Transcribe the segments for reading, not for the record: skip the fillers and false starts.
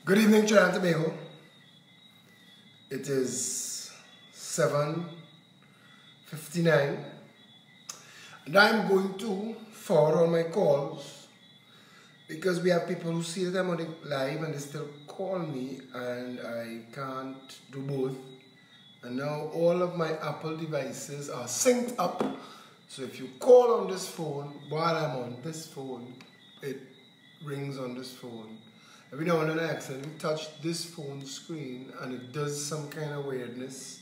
Good evening, Trinidad and Tobago. It is 7:59 and I'm going to forward all my calls because we have people who see that I'm on the live and they still call me and I can't do both. And now all of my Apple devices are synced up, so if you call on this phone while I'm on this phone, it rings on this phone. Every now and then I accidentally touch this phone screen and it does some kind of weirdness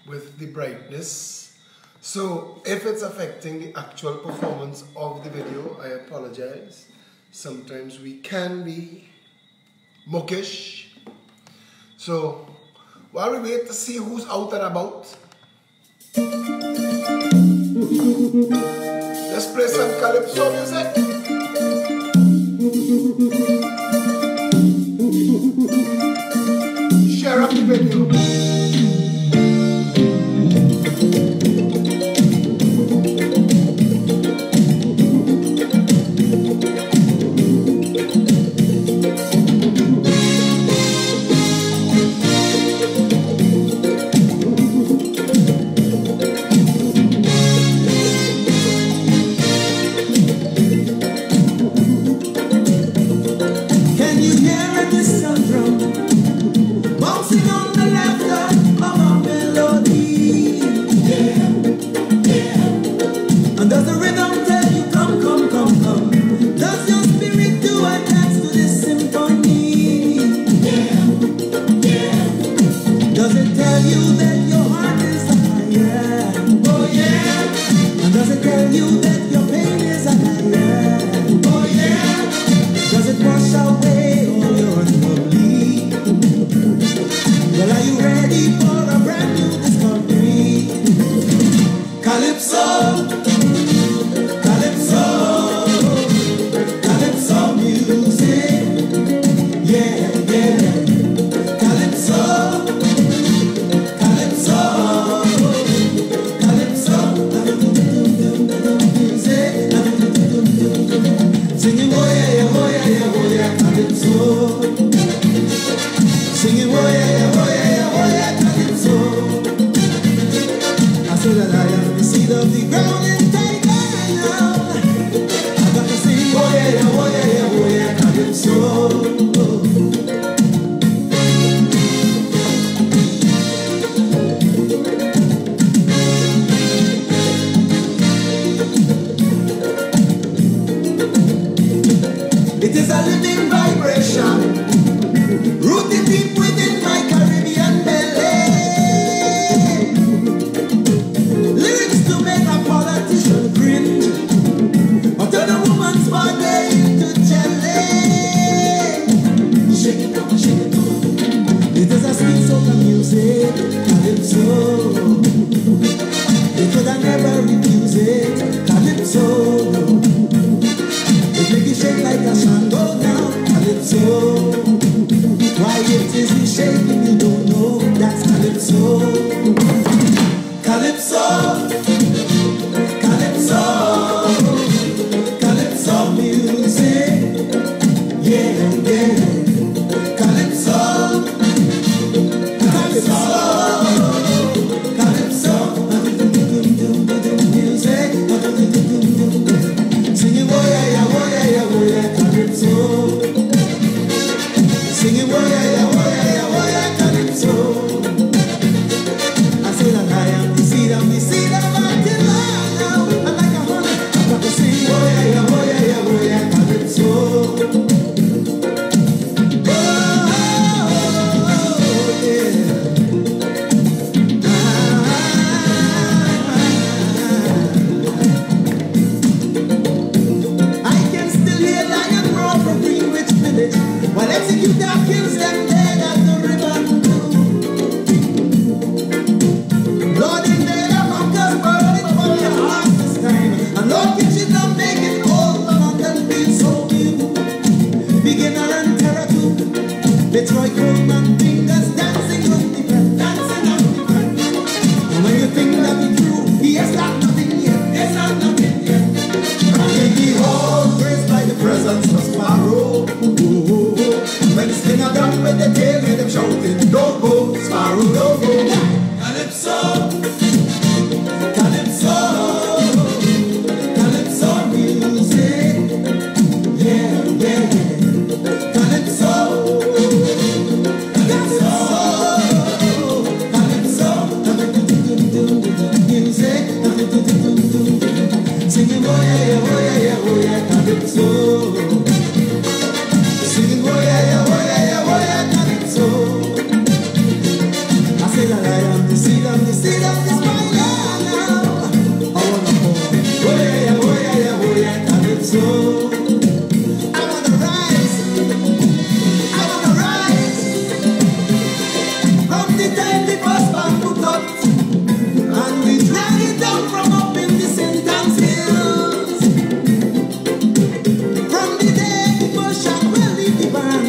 with the brightness. So if it's affecting the actual performance of the video, I apologize. Sometimes we can be muckish. So while we wait to see who's out and about, let's play some calypso music. Share up the video. When it's with the tail and them shouting, don't go, Sparrow, don't go. Calypso, Calypso, Calypso music, yeah, yeah. Calypso, Calypso, Calypso, music, singing, oh yeah, oh yeah, oh yeah, Calypso. Singing, oh yeah, oh yeah, oh yeah, Calypso. I say that I am the seed of this fire now. I wanna go, oh yeah, Calypso. I wanna rise from the time the first bamboo cut, and we drag it down from up in the St. Anne's Hills. From the day the bush and will leave the barn.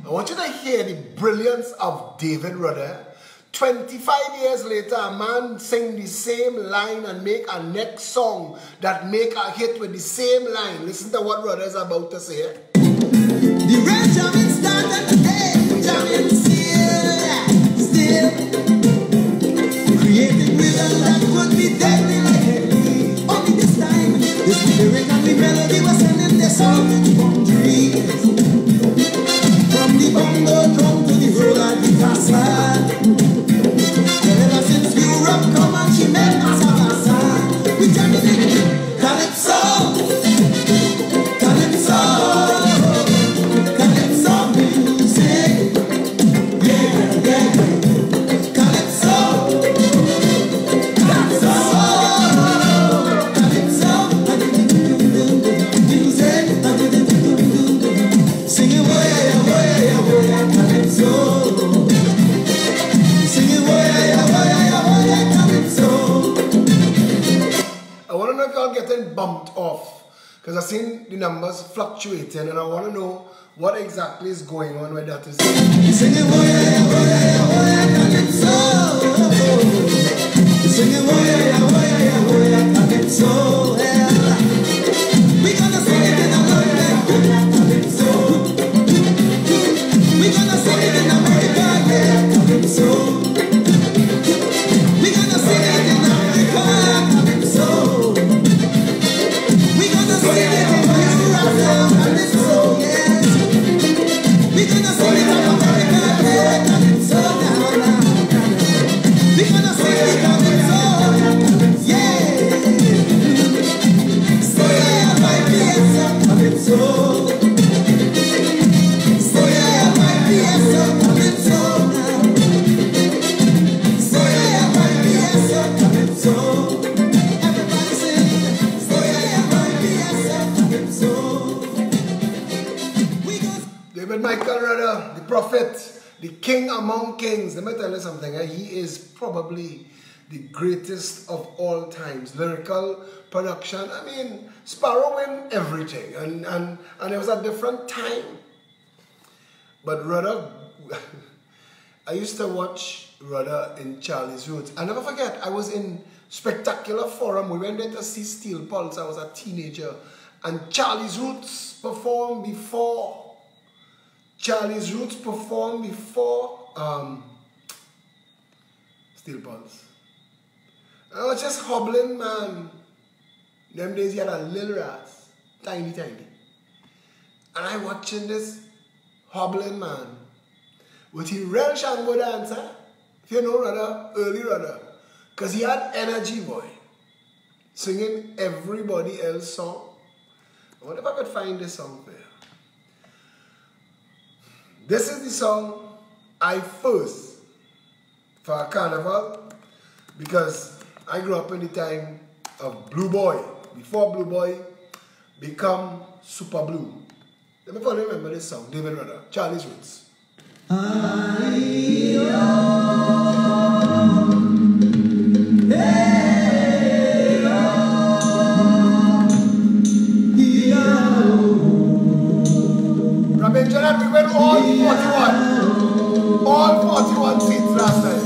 I want you to hear the brilliance of David Rudder. 25 years later, a man sing the same line and make a next song that make a hit with the same line. Listen to what Rudder is about to say. The red jamming started today, jamming still creating rhythm that could be deadly like Henry. Only this time, the spirit and the melody was sending their soul to the boundaries. From the bongo drum to the roll and the castle. Ever since Europe come and she made Massa, we jamming it. Calypso, Calypso, Calypso music, yeah, yeah. Calypso, Calypso, Calypso, music, singing, oh yeah, Calypso. Singing, oh yeah, Calypso. I want to know if y'all getting bumped off, because I've seen the numbers fluctuating and I want to know what exactly is going on where that is. Singing, oh yeah, Calypso. Singing, oh yeah, Calypso. Well, we gonna sing it in America, Calypso. We gonna sing it in America, yeah, Calypso. We gonna sing it in Africa, Calypso. We gonna sing it in Europe, Calypso, yes. We gonna sing it in America, yeah, Calypso, now. We gonna sing it, Calypso, yeah. So yeah, my piece, Calypso. So yeah, my piece, Calypso, now. So yeah, my piece, Calypso. Everybody sing. So yeah, my piece, Calypso. We gonna David Michael Rudder, the prophet, the king among kings. Let me tell you something. He is probably the greatest of all times. Lyrical production. I mean, Sparrow win everything. And it was a different time. But Rudder, I used to watch Rudder in Charlie's Roots. I never forget, I was in Spectacular Forum. We went there to see Steel Pulse. I was a teenager. And Charlie's Roots performed before. Charlie's Roots performed before Steel Pulse. I was just hobbling, man. Them days he had a little ras. Tiny, tiny. And I watching this hobbling man with his real Shango dancer. If you know Rudder, early Rudder. Because he had energy, boy. Singing everybody else's song. I wonder if I could find this song there. This is the song I first for a carnival, because I grew up in the time of Blue Boy, before Blue Boy become Super Blue. Let me probably remember this song, David Rudder, Charlie's Roots. Rabbi Janet, we went all 41 seats last time.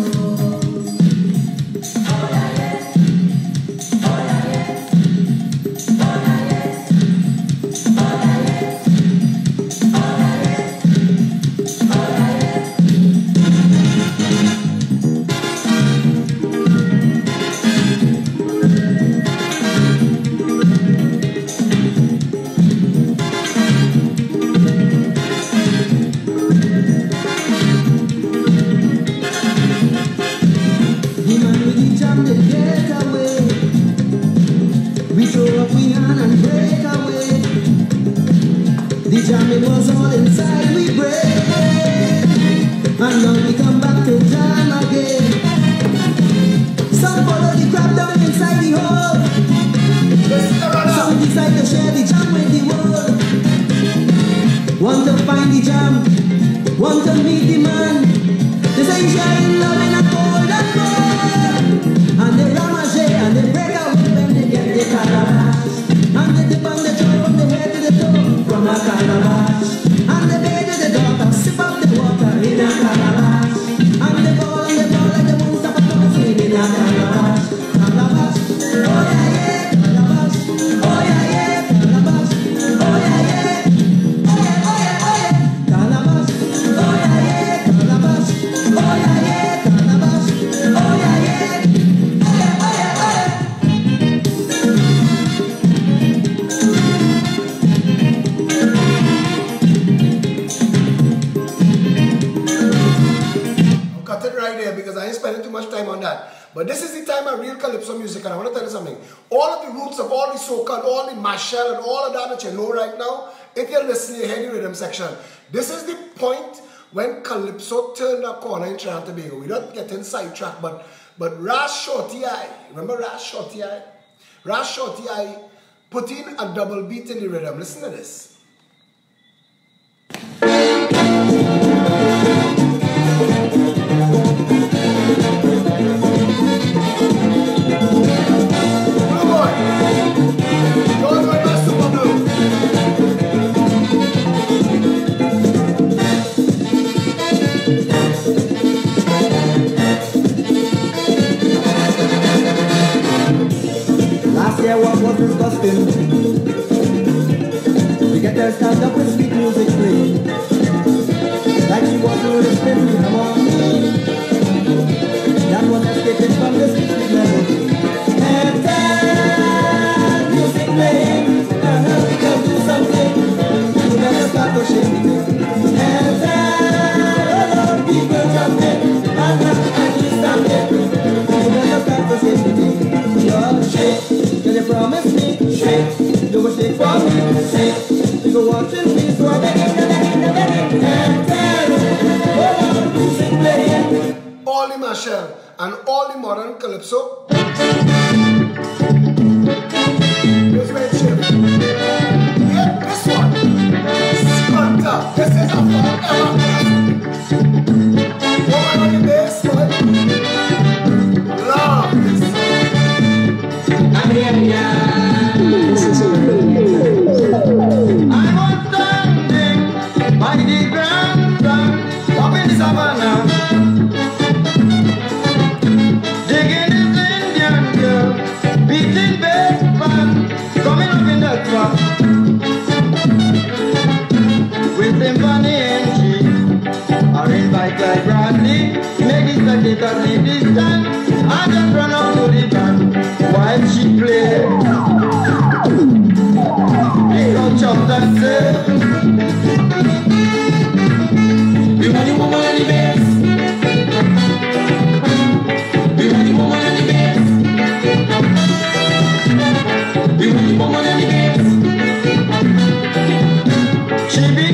it was all inside we break. And now we come back to jam again. Some follow the crap down inside the hole. Some decide to share the jam with the world. Want to find the jam, want to meet the man. This ain't sharing love in a cold and cold. And they ramage and they break out when they get the calabash. And they dip on the jaw from the head to the toe from a calabash. And they bathe the daughter, sip up the water in a calabash. And they ball like they won't stop a dancing in a calabash. Calabash, oh yeah yeah, calabash, oh yeah yeah, calabash, oh yeah yeah, oh yeah oh yeah oh yeah, calabash, oh yeah yeah, calabash, oh yeah yeah, calabash, oh yeah yeah, oh yeah oh yeah oh yeah. Cut it right there because I ain't spending too much time on that. But this is the time of real calypso music, and I want to tell you something. All of the roots of all the soca, all the mashal, and all of that you know right now, if you're listening, you hear the rhythm section. This is the point when calypso turned a corner in Trinidad and Tobago. We don't get in sidetracked, but Ras Shorty I, remember Ras Shorty I? Ras Shorty I put in a double beat in the rhythm. Listen to this. What was disgusting? We get there stand up with sweet music playing, like she wasn't listening to come on. That was escaping from the sweet melody. And time music playing, we can do something. You better start to shake it. And time people jumping, and you standing. You better start to shake it. Just shake. You promise me, shake, you will shake for me, shake. You go watching me, so I begging, and tell oh, music playing. All the mashal and all the modern calypso. Here's where it's shift. Yeah, this one. Spanta. This is a forever. Woman on the bass, boy. Love this song. I was standing by the grandstand up in the savannah, digging this Indian girl, beating bass band, coming up in the truck with Symphony and she are invited Bradley, make it like it at the distance, and just run up to the band while she plays. Jump and say, we want the woman on the bass. We want the woman on the bass. We want the woman on the bass. She be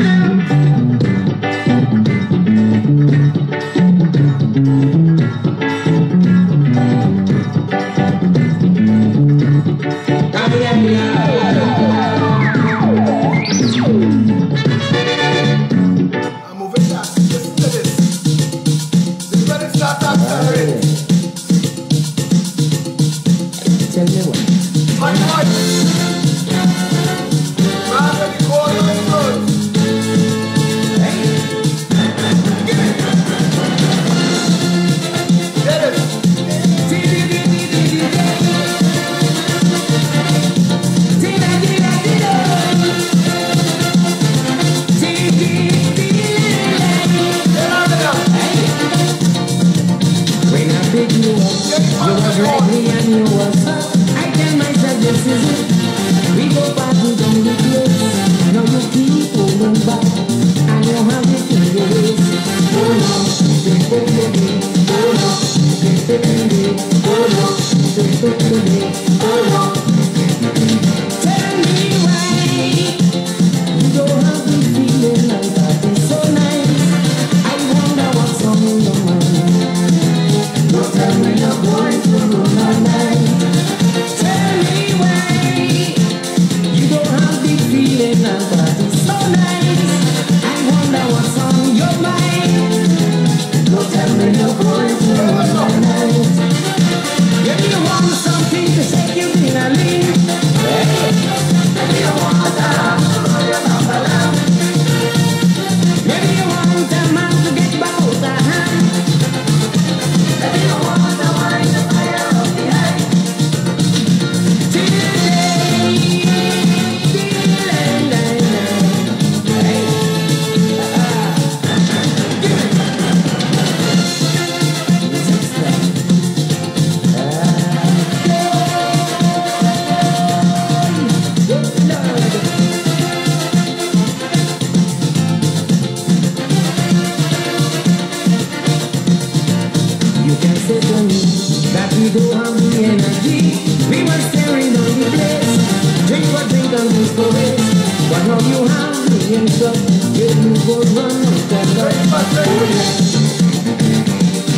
you go run out and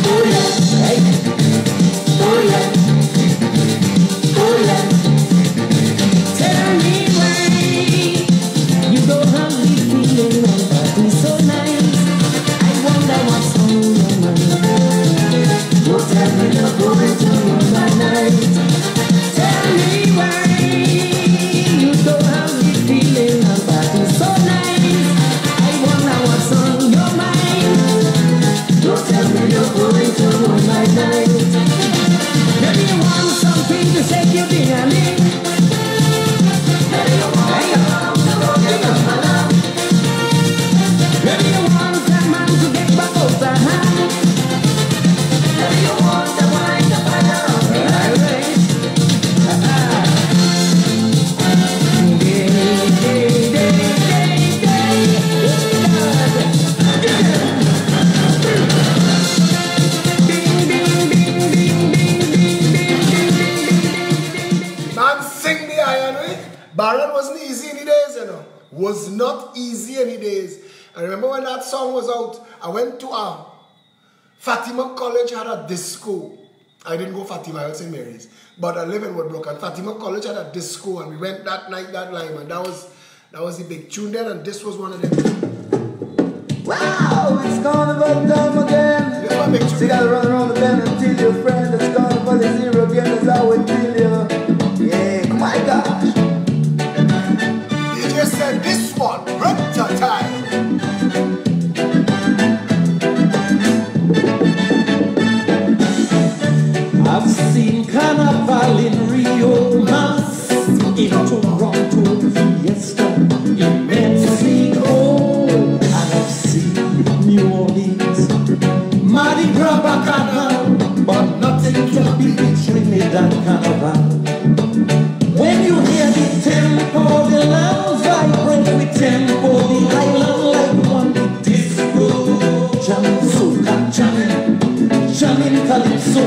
oh yeah, hey, oh yeah, oh yeah. Tell me why you don't have the feeling of party so nice. I wonder what's on your mind. Don't tell me you're going to run by night. Tell me why you don't have the feeling of party so nice. I wonder what's on your mind. Don't tell me you're going to run by night. Maybe you want something to shake your behind. Maybe you want that man to get back out the hand. Maybe you want the wine to fire up the highway. Man, sing the iron way. Baron wasn't easy any days, you know. Was not easy any days. I remember when that song was out, I went to Fatima College had a disco. I didn't go Fatima, I was in Mary's. But I live in Woodbrook, and Fatima College had a disco, and we went that night, that line, and that was the big tune there, and this was one of them. Wow, it's carnival time again. This one big tune. So you gotta run around the bend and tell your friend it's carnival is here again, that's how we tell you. Yeah, my gosh. DJ said this one, Runta time. I've seen carnival in Rio, Mas, in Toronto, Fiesta, in Mexico, and I've seen New Orleans, Mardi Gras Bacchanal, but nothing can beat the Trinidad Carnival. When you hear the tempo, the lounge vibrate with tempo, the island like one big disco, jamming soca, jamming calypso.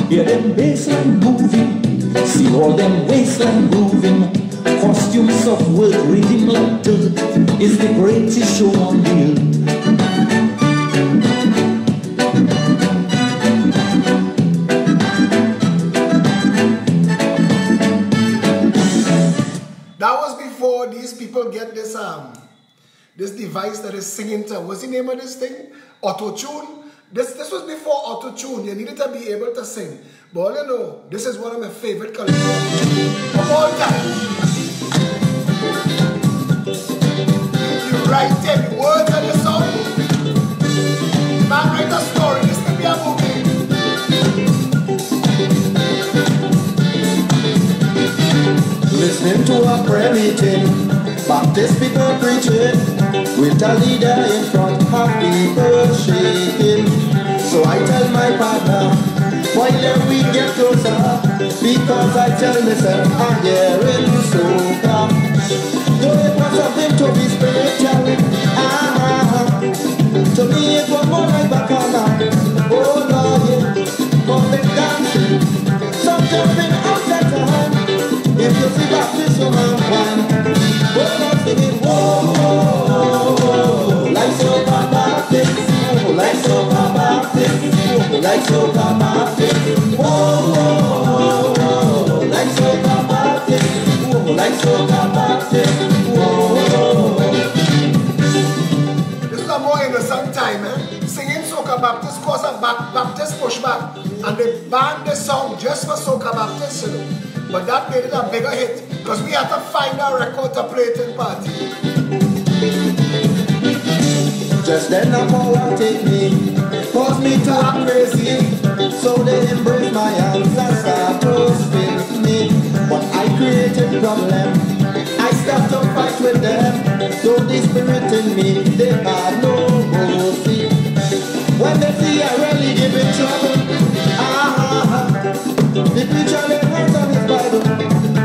Hear them bassline moving, see all them waistline grooving. Costumes of work, rhythm like dirt, is the greatest show on the earth. That was before these people get this this device that is singing to. What's the name of this thing? Auto-tune. This was before auto-tune. You needed to be able to sing. But all you know, this is one of my favorite collections of all time. You write any words of the song. Man, write a story. This could be a movie. Listening to a prayer meeting, Baptist people preaching, with a leader in front, half people shaking. So I tell my partner, why let we get closer? Because I tell myself I'm hearing soca. Though it was something to be spiritual, to me it was more like Bacchanal. Oh Lord, yeah, public dancing, some jumping out at time. If you see Baptist, you man wine. Oh Lord, singing, whoa, whoa, whoa, like soca Baptist, whoa, like soca Baptist, whoa, like soca Baptist, whoa, whoa, whoa, like soca Baptist, whoa, like soca Baptist, whoa. This is a more innocent time, eh? Singing Soca Baptist cause a Baptist pushback, and they banned the song just for Soca Baptist, you know. But that made it a bigger hit, because we had to find a record to play it in party. Just then a power take me, cause me to act crazy. So they embrace my hands and start to spin me. But I created problem, I start to fight with them. Though the spirit in me, they have no mercy. When they see I really give it trouble, the preacher they write on his Bible.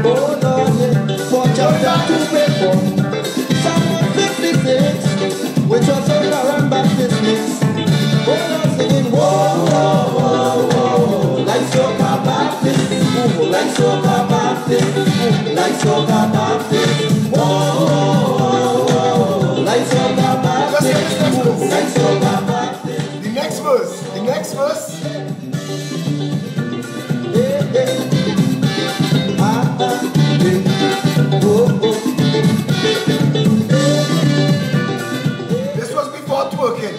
Oh Lord, yeah, for chapter 2 verse 4, Psalm 156, which was over and Baptist mix. Oh Lord, singing, whoa, whoa, whoa, whoa, like soca Baptist, ooh, like soca Baptist, ooh, like soca Baptist, whoa, whoa, whoa, whoa, like soca again.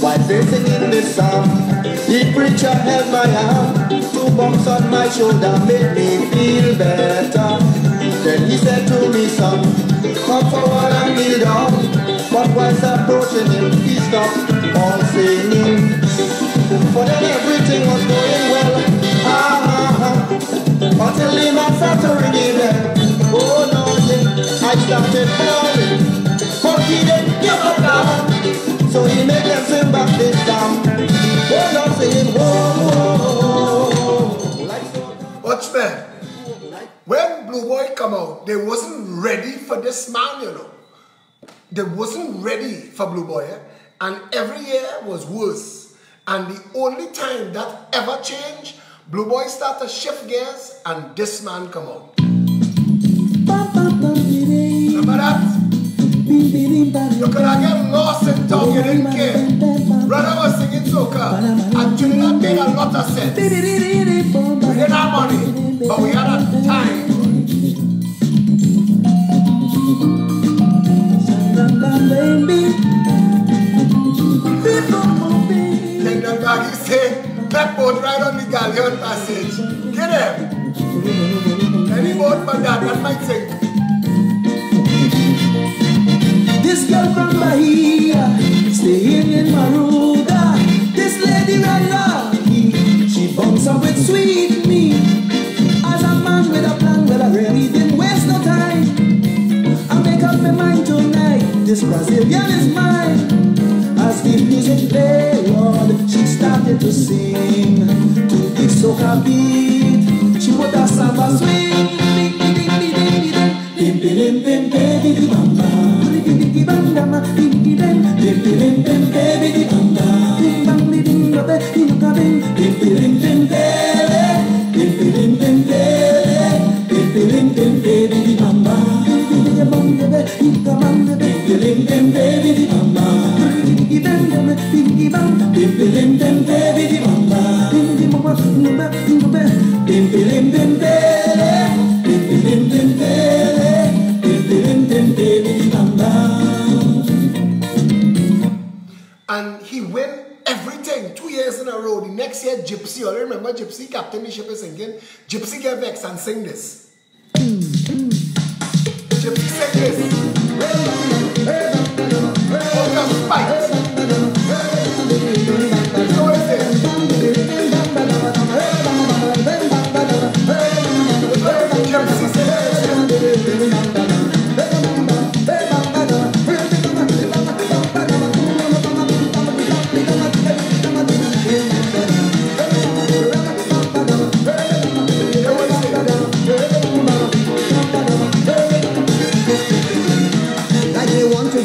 While they're singing this song, the preacher held my hand. 2 bumps on my shoulder made me feel better. Then he said to me, son, come forward and kneel down. But whilst approaching him, he stopped all singing. For then everything was going well. Until the man started ringing them. Oh no, I started falling. But he didn't give up now. So he made them sing back this song. Oh Lord, singing, whoa. Watch me. When Blue Boy come out, they wasn't ready for this man, you know. They wasn't ready for Blue Boy, eh? And every year was worse. And the only time that ever changed, Blue Boy start to shift gears and this man come out. Remember that? You could have get lost in talk, you didn't care. Brother was singing soca, and Trinidad made a lot of sense. We didn't have money, but we had a time. Like the guy he said, that boat right on the galleon passage. Get him. Any boat but that might sink. This girl from Bahia, staying in Maruda. This lady right lucky, she bumps up with sweet me. As a man with a plan, well I really didn't waste no time. I make up my mind tonight, this Brazilian is mine. As the music played, Lord, she started to sing to the soca beat. She put a samba swing. Bim bim bim baby di bamba, bim bam bam bim bim bim bim bim baby di bamba, bim bam bim bim bim bim bim bim bim bim bim bim baby di bamba, bim bim bam bim bim baby di bamba, bim bim bam bim bim baby di bamba, bim bim bim And he win everything 2 years in a row. The next year, Gypsy, you remember Gypsy, Captain the Ship is singing. Gypsy get vexed and sing this. Gypsy sing this. Oh, the fight. So what is it? Gypsy sing this.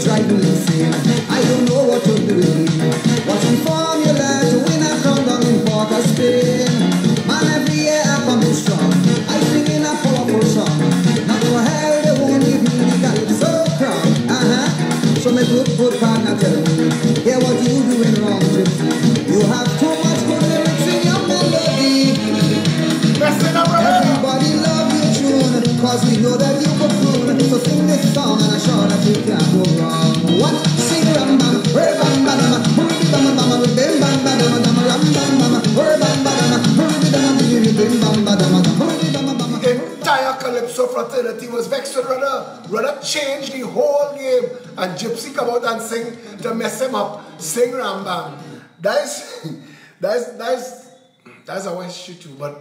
Drive me insane. I don't know what to do. Watching Formula to win a crown down in Port of Spain. Man, every year I come in strong. I sing in a powerful song. Not to hell they won't give me the calypso crown. So my good partner tell me, hear what you doing wrong, Gypsy. You have too much good lyrics in your melody. Everybody love your tune, cause we know that you could prune. So sing this song and I'm sure that you can't go wrong. What? Sing ram bam, ram bam bam, bam bam bam, bam bam bam, ram bam bam, ram bam bam. The entire Calypso fraternity was vexed with Rudder changed the whole game, and Gypsy come out and sing to mess him up. Sing ram bam. That's a West shit too, but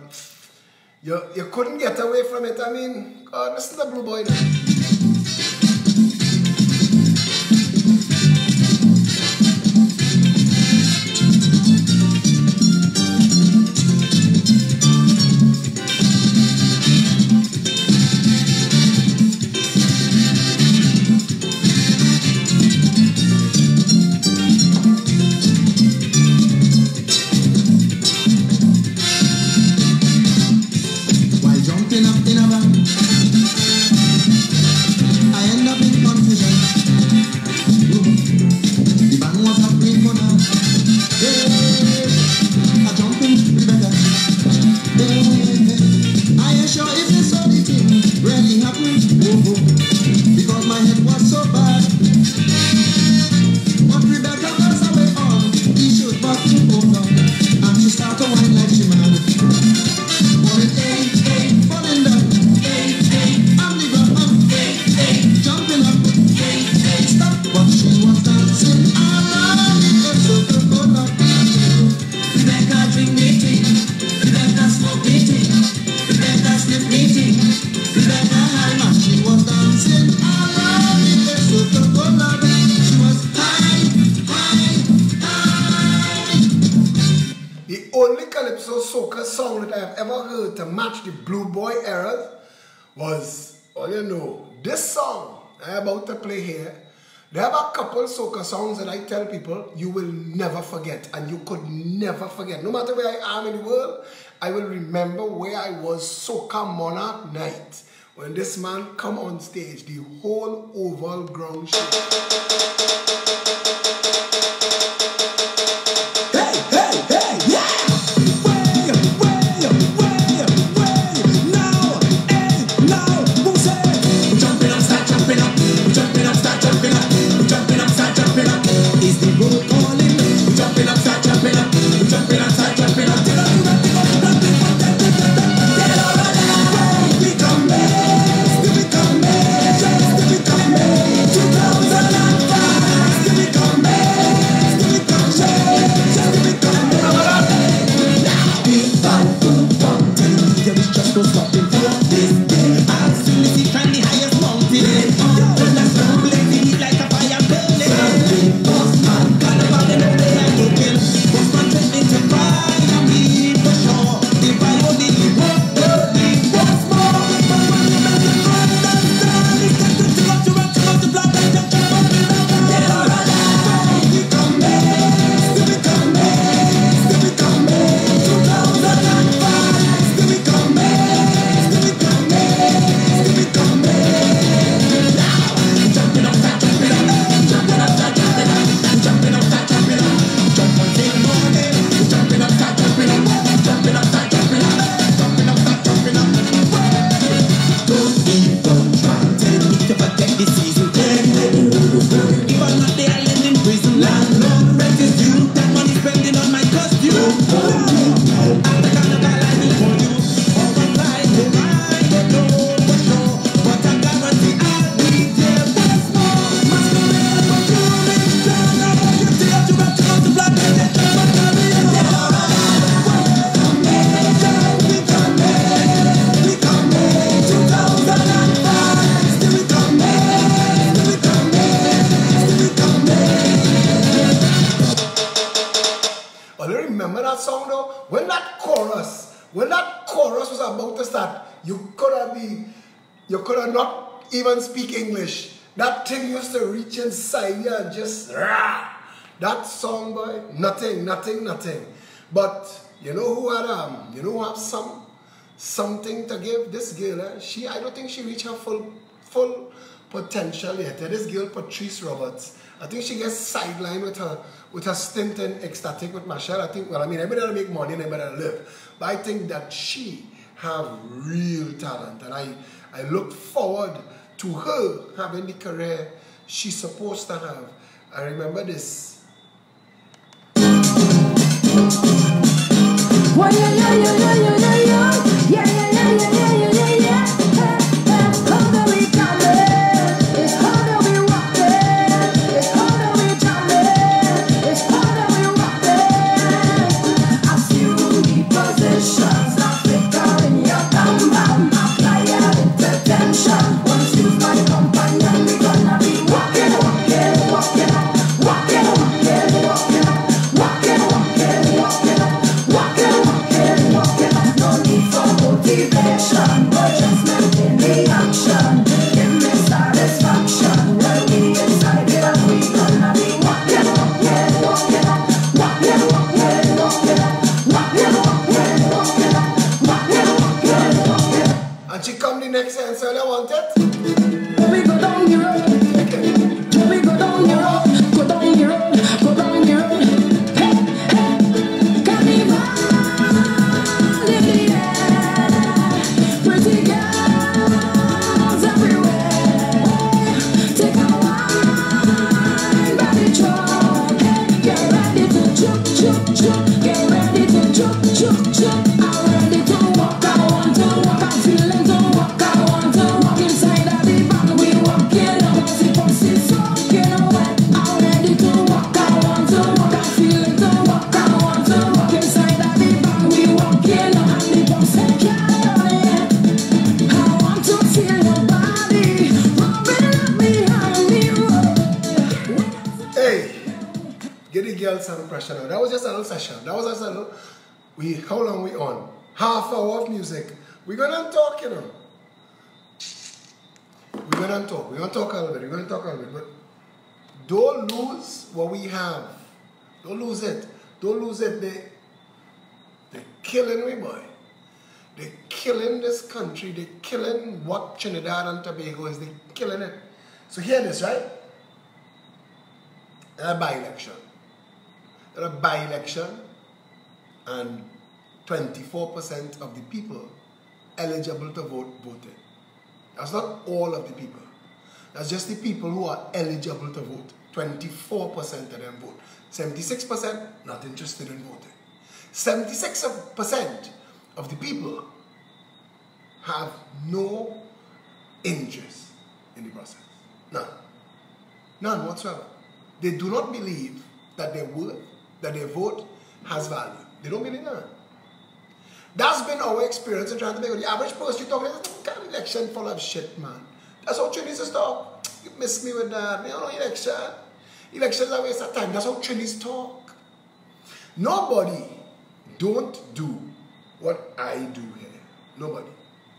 you couldn't get away from it. I mean, God, listen to Blue Boy now. I end up in dancehall soca song that I have ever heard to match the Blue Boy era was, well, you know, this song I'm about to play here. There are a couple soca songs that I tell people you will never forget, and you could never forget. No matter where I am in the world, I will remember where I was soca monarch night when this man come on stage, the whole oval ground shook. You could have not even speak English. That thing used to reach inside you and just rah. That song, boy, nothing. But you know who had who have something to give? This girl, I don't think she reached her full potential yet. This girl, Patrice Roberts, I think she gets sidelined with her stint in Ecstatic with Machel. I think, well, I mean, everybody make money and everybody live. But I think that she have real talent, and I look forward to her having the career she's supposed to have. I remember this. Some pressure now. That was just a little session. That was just a little How long we on? Half hour of music. We're gonna talk, you know. We're gonna talk. We're gonna talk a little bit. But don't lose what we have. Don't lose it. Don't lose it. They're killing me, boy. They're killing this country. They're killing what Trinidad and Tobago is. They're killing it. So hear this, right? A by-election. A by-election, and 24% of the people eligible to vote voted. That's not all of the people. That's just the people who are eligible to vote. 24% of them vote. 76% not interested in voting. 76% of the people have no interest in the process. None. None whatsoever. They do not believe that their word, that their vote has value. They don't believe that. That's been our experience in trying to make it. The average person you talk about, kind of election full of shit, man. That's how Trinidadians talk. You miss me with that. You know, election. Elections are a waste of time. That's how Trinidadians talk. Nobody don't do what I do here. Nobody.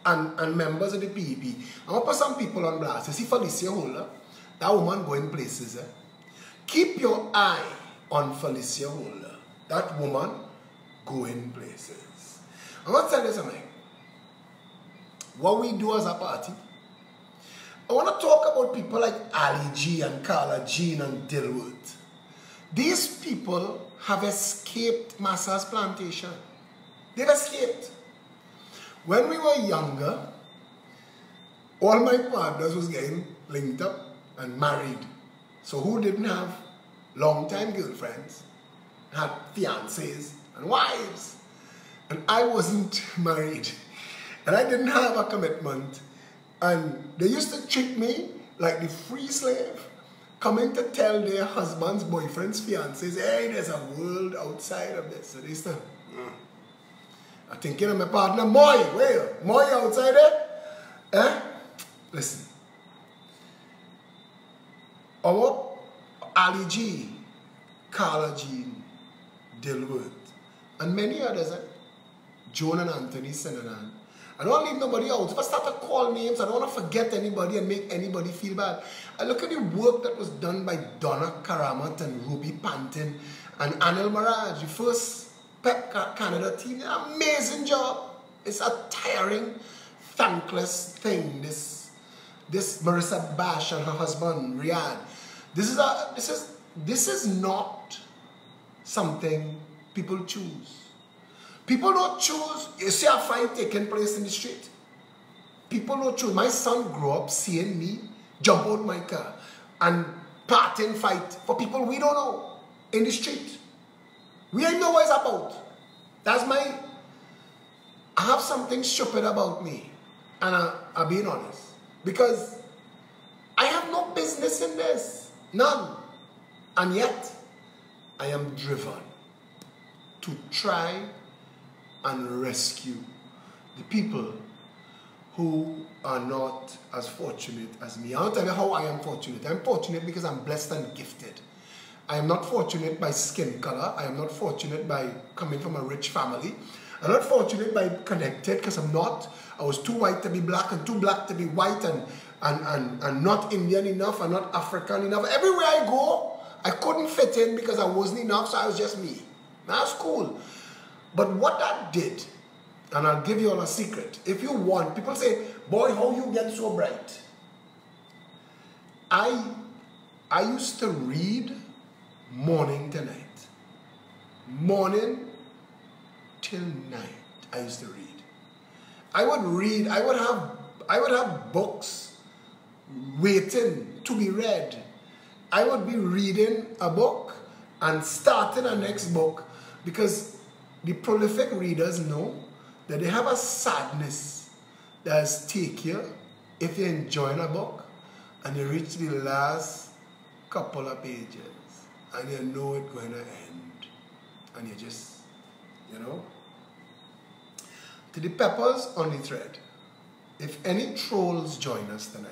And members of the PEP. I'm going to put some people on blast. You see Felicia Holder? That woman going places. Eh? Keep your eye on Felicia Holder. That woman going places. I'm going to tell you something. What we do as a party, I want to talk about people like Ali G and Carla Jean and Dilwood. These people have escaped Massa's plantation. They've escaped. When we were younger, all my partners was getting linked up and married. So who didn't have long-time girlfriends, had fiancés and wives. And I wasn't married. And I didn't have a commitment. And they used to treat me like the free slave, coming to tell their husbands, boyfriends, fiancés, hey, there's a world outside of this. So they used to, I'm thinking of my partner, Moy, where? Moy outside there? Eh? Listen. Our Ali G, Carla Jean, Dilwood, and many others, Joan and Anthony Sinanan. I don't leave nobody out. If I start to call names, I don't want to forget anybody and make anybody feel bad. I look at the work that was done by Donna Karamat and Ruby Pantin and Anil Maraj, the first Pep Canada team. Amazing job. It's a tiring, thankless thing. This Marissa Bash and her husband Riyadh. This is not something people choose. People don't choose. You see a fight taking place in the street. People don't choose. My son grew up seeing me jump out my car and part in fight for people we don't know in the street. We ain't know what it's about. I have something stupid about me. And I'm being honest. Because I have no business in this. None. And yet, I am driven to try and rescue the people who are not as fortunate as me. I'll tell you how I am fortunate. I'm fortunate because I'm blessed and gifted. I am not fortunate by skin color. I am not fortunate by coming from a rich family. I'm not fortunate by connected because I'm not. I was too white to be black and too black to be white and not Indian enough and not African enough. Everywhere I go, I couldn't fit in because I wasn't enough, so I was just me. That's cool. But what that did, and I'll give you all a secret. If you want, people say, boy, how you get so bright? I used to read morning to night. Morning till night, I used to read. I would read, I would have books waiting to be read. I would be reading a book and starting a next book because the prolific readers know that they have a sadness that take you if you're enjoying a book and you reach the last couple of pages and you know it's going to end and you just, you know. To the peppers on the thread, if any trolls join us tonight,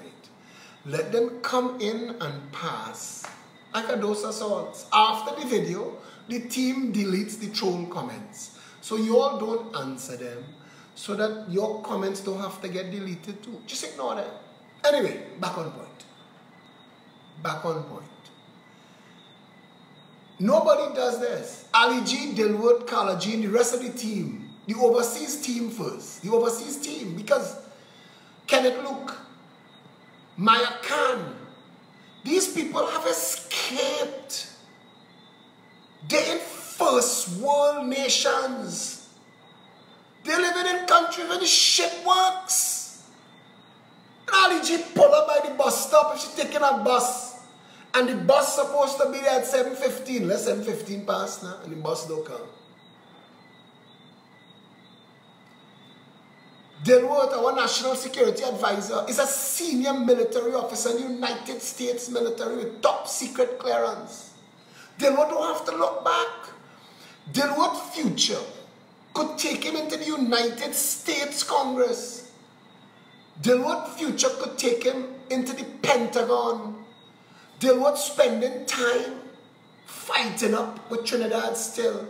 let them come in and pass like a dose of salt. After the video, the team deletes the troll comments. So you all don't answer them so that your comments don't have to get deleted too. Just ignore them. Anyway, back on point. Back on point. Nobody does this. Ali G, Dilwood, Carla G, and the rest of the team. The overseas team first. The overseas team. Because Kenneth Luke, Maya Khan, these people have escaped. They're in first world nations. They're living in countries where the shit works. And Ali G pull up by the bus stop if she's taking a bus. And the bus supposed to be there at 7:15. Let's 7:15 past now, and the bus don't come. Dilworth, our national security advisor, is a senior military officer in the United States military with top secret clearance. Dilworth don't have to look back. Dilworth's future could take him into the United States Congress. Dilworth's future could take him into the Pentagon. Dilworth spending time fighting up with Trinidad still.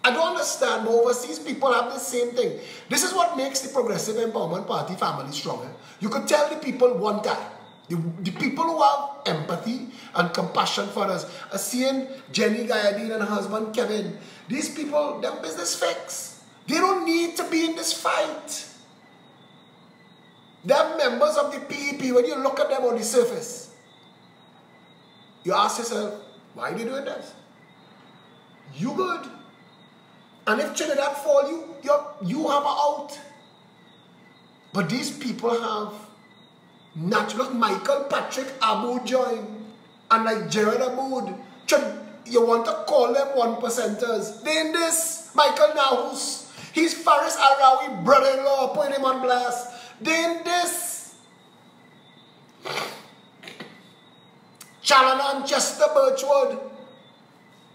I don't understand, but overseas people have the same thing. This is what makes the Progressive Empowerment Party family stronger. You could tell the people one time, the people who have empathy and compassion for us, are seeing Jenny Gayadeen and her husband Kevin. These people, them business fix. They don't need to be in this fight. They're members of the PEP. When you look at them on the surface, you ask yourself, why are they doing this? You good. And if Trinidad fall, you have an out. But these people have natural. Michael Patrick Aboud join. And like Gerard Aboud. You want to call them 1%ers. They in this. Michael Nahus. He's Faris Arawi brother-in-law. Put him on blast. They in this. Chalanan, Chester, Birchwood,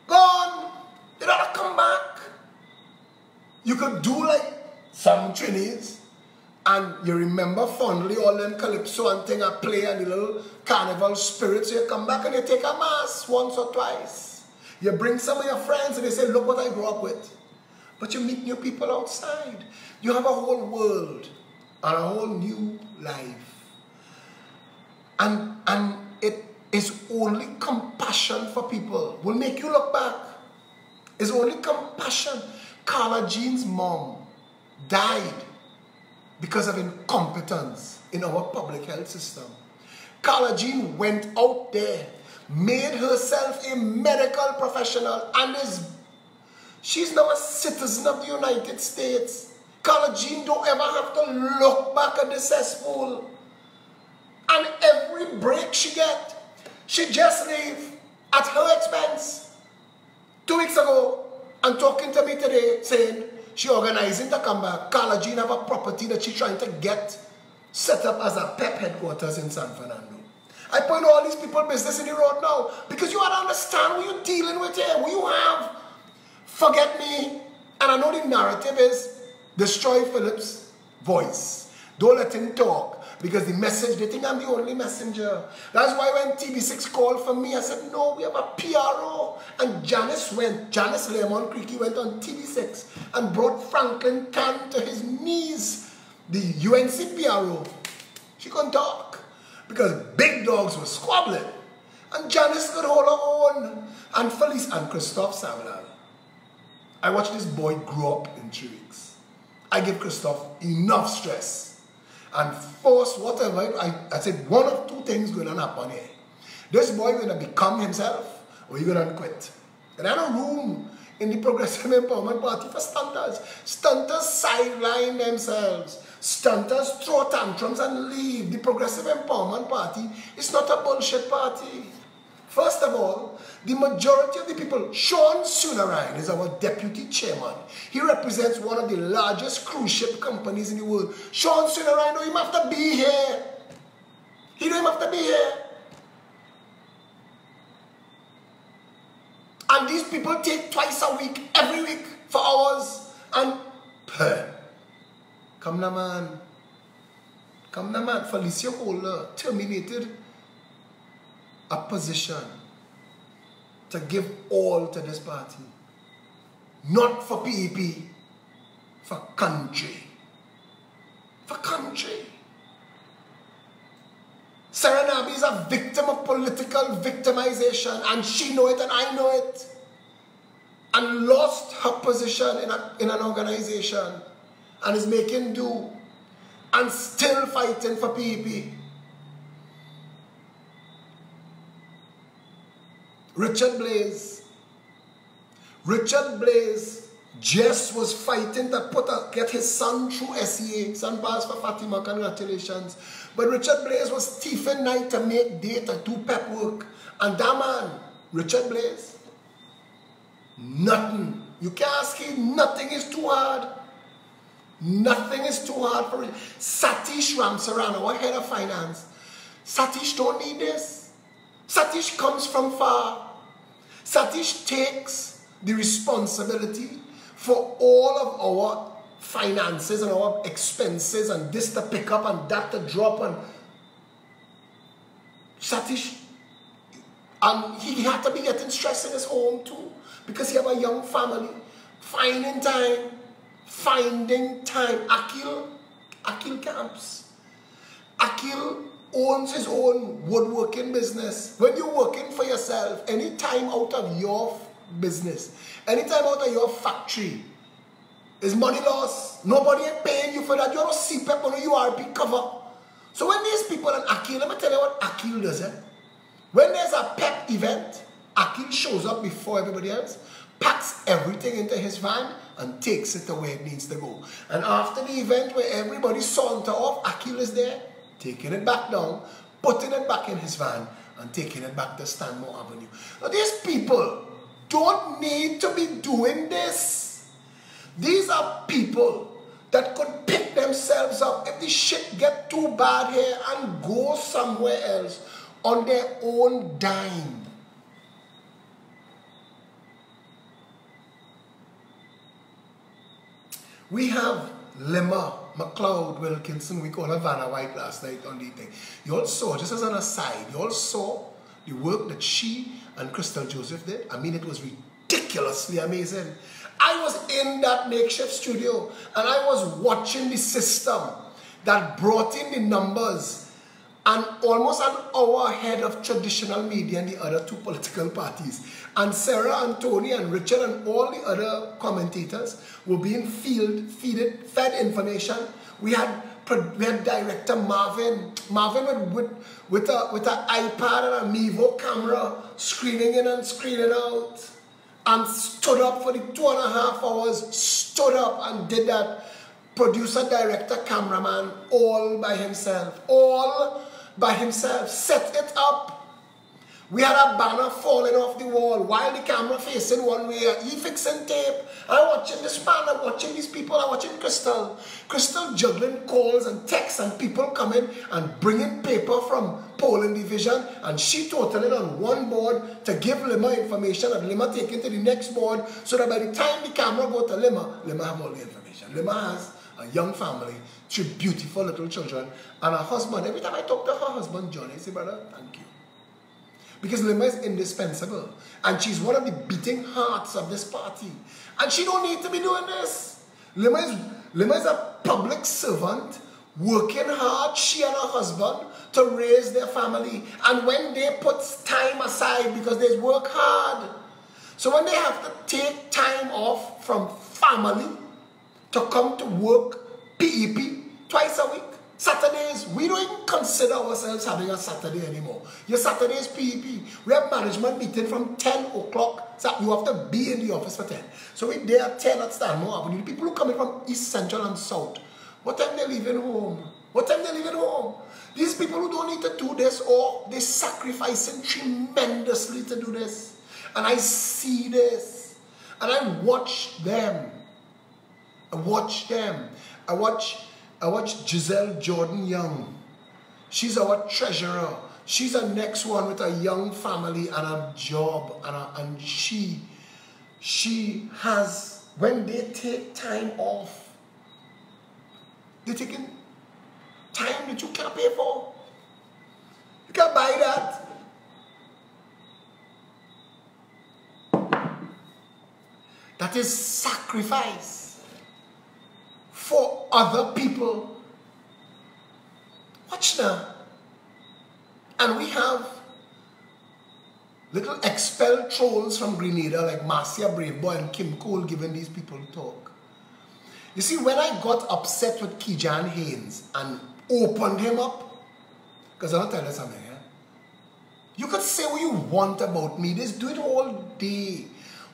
gone. They don't come back. You could do like some Trinis, and you remember fondly all them calypso and thing I play and the little carnival spirit. So you come back and you take a mass once or twice. You bring some of your friends and they say, look what I grew up with. But you meet new people outside. You have a whole world and a whole new life. And it is only compassion for people will make you look back. It's only compassion. Carla Jean's mom died because of incompetence in our public health system. Carla Jean went out there, made herself a medical professional, and she's now a citizen of the United States. Carla Jean don't ever have to look back at the cesspool. And every break she get, she just leave at her expense. 2 weeks ago, and talking to me today, saying she organizing to come back. Carla Jean have a property that she's trying to get set up as a PEP headquarters in San Fernando. I point all these people business in the road now because you ought to understand what you're dealing with here. What you have. Forget me. And I know the narrative is destroy Philip's voice. Don't let him talk. Because the message, they think I'm the only messenger. That's why when TV6 called for me, I said, no, we have a PRO. And Janice Lemon Creaky went on TV6 and brought Franklin Khan to his knees. The UNC PRO. She couldn't talk. Because big dogs were squabbling. And Janice could hold her own. And Felice and Christophe Savalal. I watched this boy grow up in 3 weeks. I give Christophe enough stress. And force whatever, I said one of two things going to happen here. This boy going to become himself or he's going to quit. And I have no room in the Progressive Empowerment Party for stunters. Stunters sideline themselves. Stunters throw tantrums and leave. The Progressive Empowerment Party is not a bullshit party. First of all, the majority of the people, Sean Sunarayan is our deputy chairman. He represents one of the largest cruise ship companies in the world. Sean Sunarayan don't even have to be here. He don't even have to be here. And these people take twice a week, every week, for hours. And, come na man. Come na man. Felicia Holder terminated a position to give all to this party. Not for PEP, for country. For country. Sarah Nabi is a victim of political victimization, and she know it and I know it. And lost her position in an organization and is making do and still fighting for PEP. Richard Blaze just was fighting to get his son through SEA. Son passed for Fatima, congratulations. But Richard Blaze was thieving night to make data, do pep work. And that man, Richard Blaze, nothing. You can't ask him, nothing is too hard. Nothing is too hard for him. Satish Ramsaran, our head of finance. Satish don't need this. Satish comes from far. Satish takes the responsibility for all of our finances and our expenses and this to pick up and that to drop. And Satish, and he had to be getting stressed in his home too because he have a young family. Finding time. Akil camps. Akil owns his own woodworking business. When you're working for yourself, any time out of your business, any time out of your factory, is money loss. Nobody ain't paying you for that. You don't see people on your URP cover. So when these people and Akil, let me tell you what Akil does. When there's a pep event, Akil shows up before everybody else, packs everything into his van and takes it to where it needs to go. And after the event where everybody saunter off, Akil is there, taking it back down, putting it back in his van and taking it back to Stanmore Avenue. Now these people don't need to be doing this. These are people that could pick themselves up if the shit get too bad here and go somewhere else on their own dime. We have Lemma McLeod Wilkinson, we call her Vanna White last night on the thing. You all saw, just as an aside, you all saw the work that she and Crystal Joseph did. I mean, it was ridiculously amazing. I was in that makeshift studio and I was watching the system that brought in the numbers and almost an hour ahead of traditional media and the other two political parties. And Sarah and Tony and Richard and all the other commentators were being fed information. We had director Marvin with an iPad and a Mevo camera screening in and screening out. And stood up for the 2.5 hours, stood up and did that. Producer, director, cameraman, all by himself. All by himself. Set it up. We had a banner falling off the wall while the camera facing one way. He fixing tape. I'm watching this banner, watching these people. I'm watching Crystal. Crystal juggling calls and texts and people coming and bringing paper from polling division. And she totaling on one board to give Lemma information and Lemma taking to the next board so that by the time the camera go to Lemma have all the information. Lemma has a young family, 3 beautiful little children, and a husband. Every time I talk to her husband, John, I say, brother, thank you. Because Lemma is indispensable. And she's one of the beating hearts of this party. And she don't need to be doing this. Lemma is a public servant, working hard, she and her husband, to raise their family. And when they put time aside, because they work hard. So when they have to take time off from family to come to work PEP twice a week, Saturdays, we don't even consider ourselves having a Saturday anymore. Your Saturday is PEP. We have management meeting from 10 o'clock. So you have to be in the office for 10. So we're there at 10 at Stanmore Avenue. The people who come in from East, Central and South, what time they leaving home? What time they leaving home? These people who don't need to do this, or they're sacrificing tremendously to do this. And I see this. And I watch them. I watch them. I watch Giselle Jordan Young. She's our treasurer. She's the next one with a young family and a job. And she has, when they take time off, they're taking time that you can't pay for. You can't buy that. That is sacrifice. other people. Watch now. And we have little expelled trolls from Grenada like Marcia Braveboy and Kim Cole giving these people talk. You see, when I got upset with Kijan Haynes and opened him up, because I'll tell you something, yeah? You could say what you want about me. Just do it all day.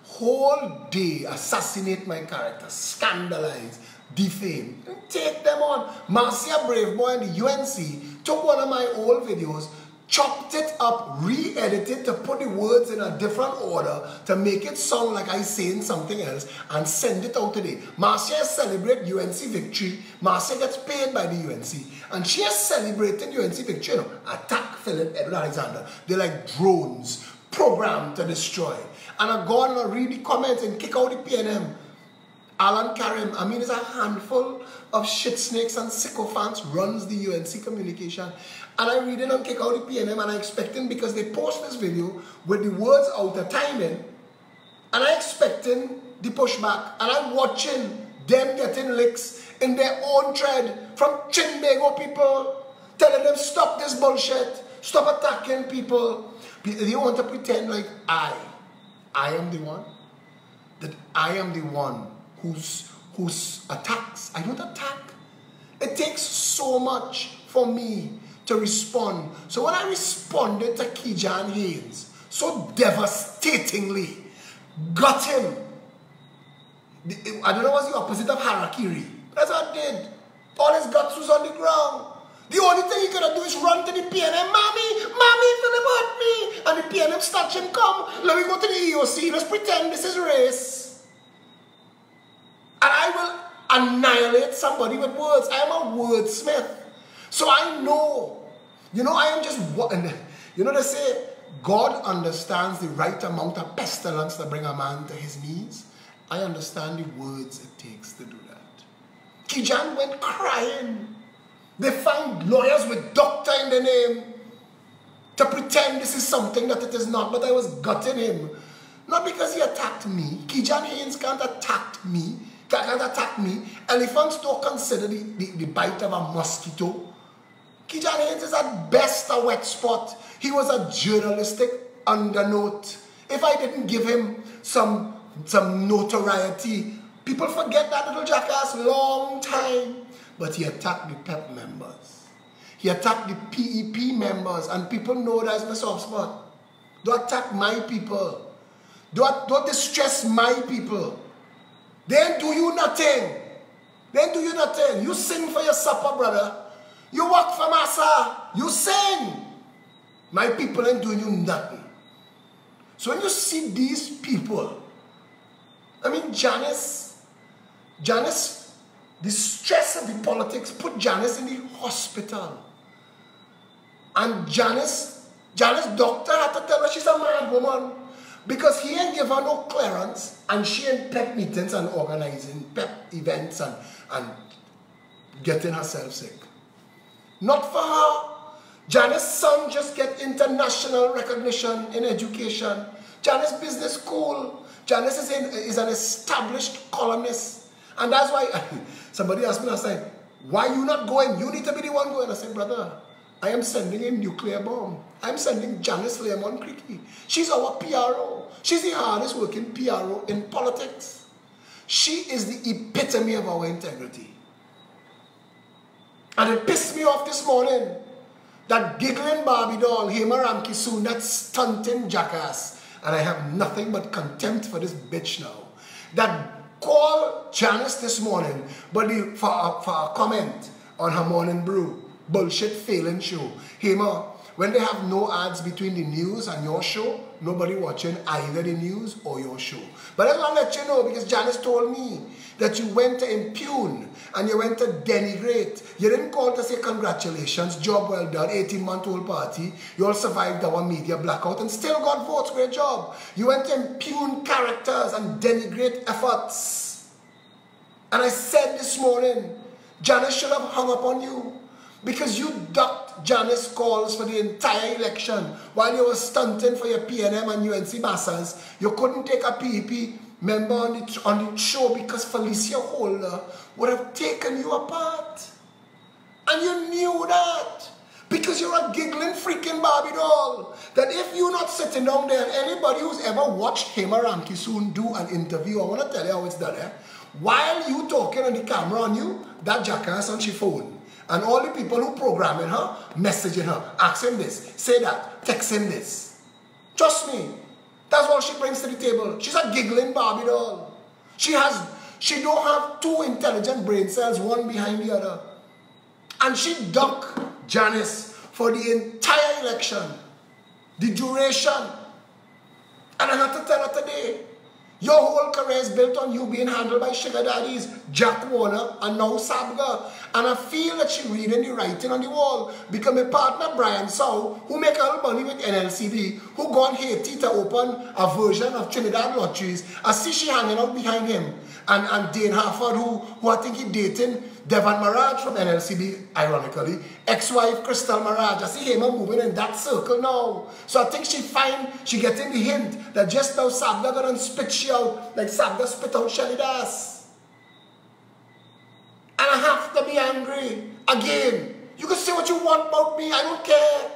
Whole day. Assassinate my character. Scandalize. Defame. Take them on. Marcia Braveboy and the UNC took one of my old videos, chopped it up, re-edited to put the words in a different order to make it sound like I saying something else and send it out today. Marcia celebrate UNC victory. Marcia gets paid by the UNC. And she has celebrated UNC victory. You know, attack Philip Edward Alexander. They're like drones programmed to destroy. And I go on and read the comments and kick out the PNM. Alan Karim, I mean, there's a handful of shit snakes and sycophants runs the UNC communication. And I read it and kick out the PNM and I expecting, because they post this video with the words out of timing, and I expecting the pushback. And I'm watching them getting licks in their own thread from Trinbago people, telling them stop this bullshit, stop attacking people. They want to pretend like I am the one, that I am the one whose attacks. I don't attack. It takes so much for me to respond. So when I responded to Kijan Haynes so devastatingly, got him. I don't know what's the opposite of harakiri. That's what I did. All his guts was on the ground. The only thing he could do is run to the PNM. Mommy, Philip hurt me. And the PNM snatch him, come. Let me go to the EOC. Let's pretend this is race. And I will annihilate somebody with words. I am a wordsmith. So I know. You know, I am just one. You know, they say, God understands the right amount of pestilence to bring a man to his knees. I understand the words it takes to do that. Kijan went crying. They find lawyers with doctor in the name to pretend this is something that it is not, but I was gutting him. Not because he attacked me. Kijan Haynes can't attack me. Can't attack me. Elephants don't consider the bite of a mosquito. Kijan Haynes is at best a wet spot. He was a journalistic undernote. If I didn't give him some notoriety, people forget that little jackass long time. But he attacked the PEP members. He attacked the PEP members, and people know that's my soft spot. Don't attack my people. Don't distress my people. They ain't do you nothing. They ain't do you nothing. You sing for your supper, brother. You work for massa. You sing. My people ain't doing you nothing. So when you see these people, I mean, Janice, the stress of the politics put Janice in the hospital. And Janice doctor had to tell her she's a mad woman. Because he ain't give her no clearance, and she ain't PEP meetings and organizing PEP events and getting herself sick. Not for her. Janice's son just get international recognition in education. Janice business school. Janice is an established columnist. And that's why somebody asked me last time, why you not going? You need to be the one going. I said, brother, I am sending a nuclear bomb. I'm sending Janice Lemon Creaky. She's our PRO. She's the hardest working PRO in politics. She is the epitome of our integrity. And it pissed me off this morning that giggling Barbie doll, Hema Ramkisoon, that stunting jackass, and I have nothing but contempt for this bitch now, that called Janice this morning for a comment on her morning brew. Bullshit failing show. Hema, when they have no ads between the news and your show, nobody watching either the news or your show. But I want to let you know, because Janice told me that you went to impugn and you went to denigrate. You didn't call to say congratulations, job well done, 18-month-old party. You all survived our media blackout and still got votes, great job. You went to impugn characters and denigrate efforts. And I said this morning, Janice should have hung up on you. Because you ducked Janice calls for the entire election while you were stunting for your PNM and UNC massas. You couldn't take a PEP member on the show because Felicia Holder would have taken you apart. And you knew that. Because you're a giggling freaking Barbie doll. That if you're not sitting down there, and anybody who's ever watched Hema Ramkissoon do an interview, I want to tell you how it's done, eh? While you talking on the camera on you, that jackass on she phone. And all the people who programming her, messaging her, asking this, say that, texting this. Trust me. That's what she brings to the table. She's a giggling Barbie doll. She don't have two intelligent brain cells, one behind the other. And she ducked Janice for the entire election, the duration. And I had to tell her today, your whole career is built on you being handled by sugar daddies, Jack Warner, and now Sabga. And I feel that she reading the writing on the wall. Because my partner Brian Sow, who make a lot of money with NLCB, who gone Haiti to open a version of Trinidad Lotteries, I see she hanging out behind him. And Dane Harford, who I think he dating Devan Maraj from NLCB, ironically, ex-wife Crystal Maraj. I see him moving in that circle now. So I think she getting the hint that just now Sabga gonna spit she out like Sabga spit out Shelly Das. And I have to be angry. Again, you can say what you want about me, I don't care.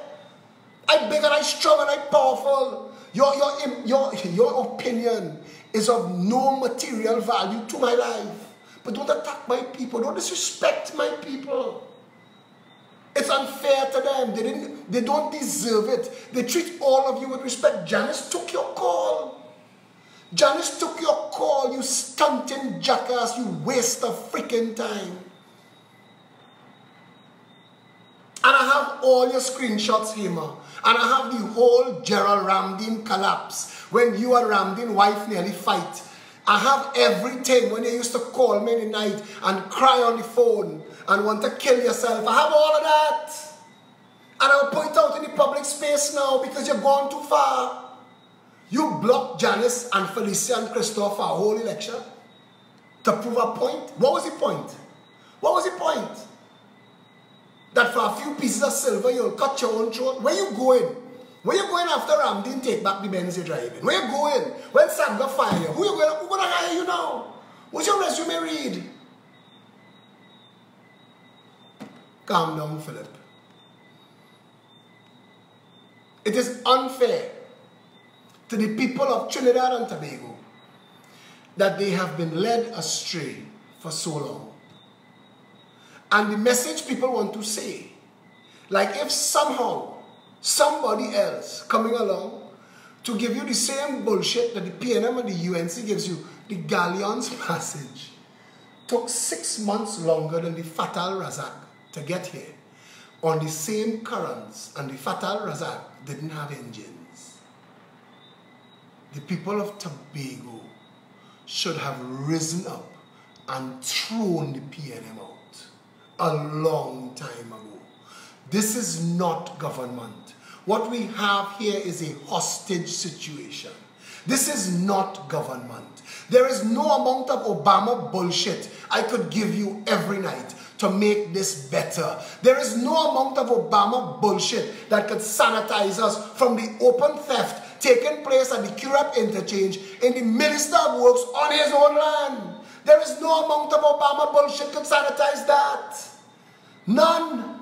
I'm big and I'm strong and I'm powerful. Your opinion is of no material value to my life. But don't attack my people. Don't disrespect my people. It's unfair to them. They don't deserve it. They treat all of you with respect. Janice took your call. Janice took your call, you stunting jackass, you waste of freaking time. And I have all your screenshots, Hema. And I have the whole Gerald Ramdin collapse when you and Ramdin wife nearly fight. I have everything when they used to call me in the night and cry on the phone and want to kill yourself. I have all of that. And I'll point out in the public space now because you've gone too far. You blocked Janice and Felicia and Christoph for a whole election to prove a point. What was the point? What was the point? That for a few pieces of silver you'll cut your own throat? Where you going? Where you going after Ramdin take back the Benz you're driving? Where you going? When Sabga fire you? Who gonna hire you now? What's your resume read? Calm down, Philip. It is unfair to the people of Trinidad and Tobago that they have been led astray for so long. And the message people want to say, like if somehow somebody else coming along to give you the same bullshit that the PNM and the UNC gives you, the Galleon's passage took 6 months longer than the Fatal Razak to get here on the same currents, and the Fatal Razak didn't have engines. The people of Tobago should have risen up and thrown the PNM out a long time ago. This is not government. What we have here is a hostage situation. This is not government. There is no amount of Obama bullshit I could give you every night to make this better. There is no amount of Obama bullshit that could sanitize us from the open theft taking place at the Curab interchange in the Minister of Works on his own land. There is no amount of Obama bullshit could sanitize that. None.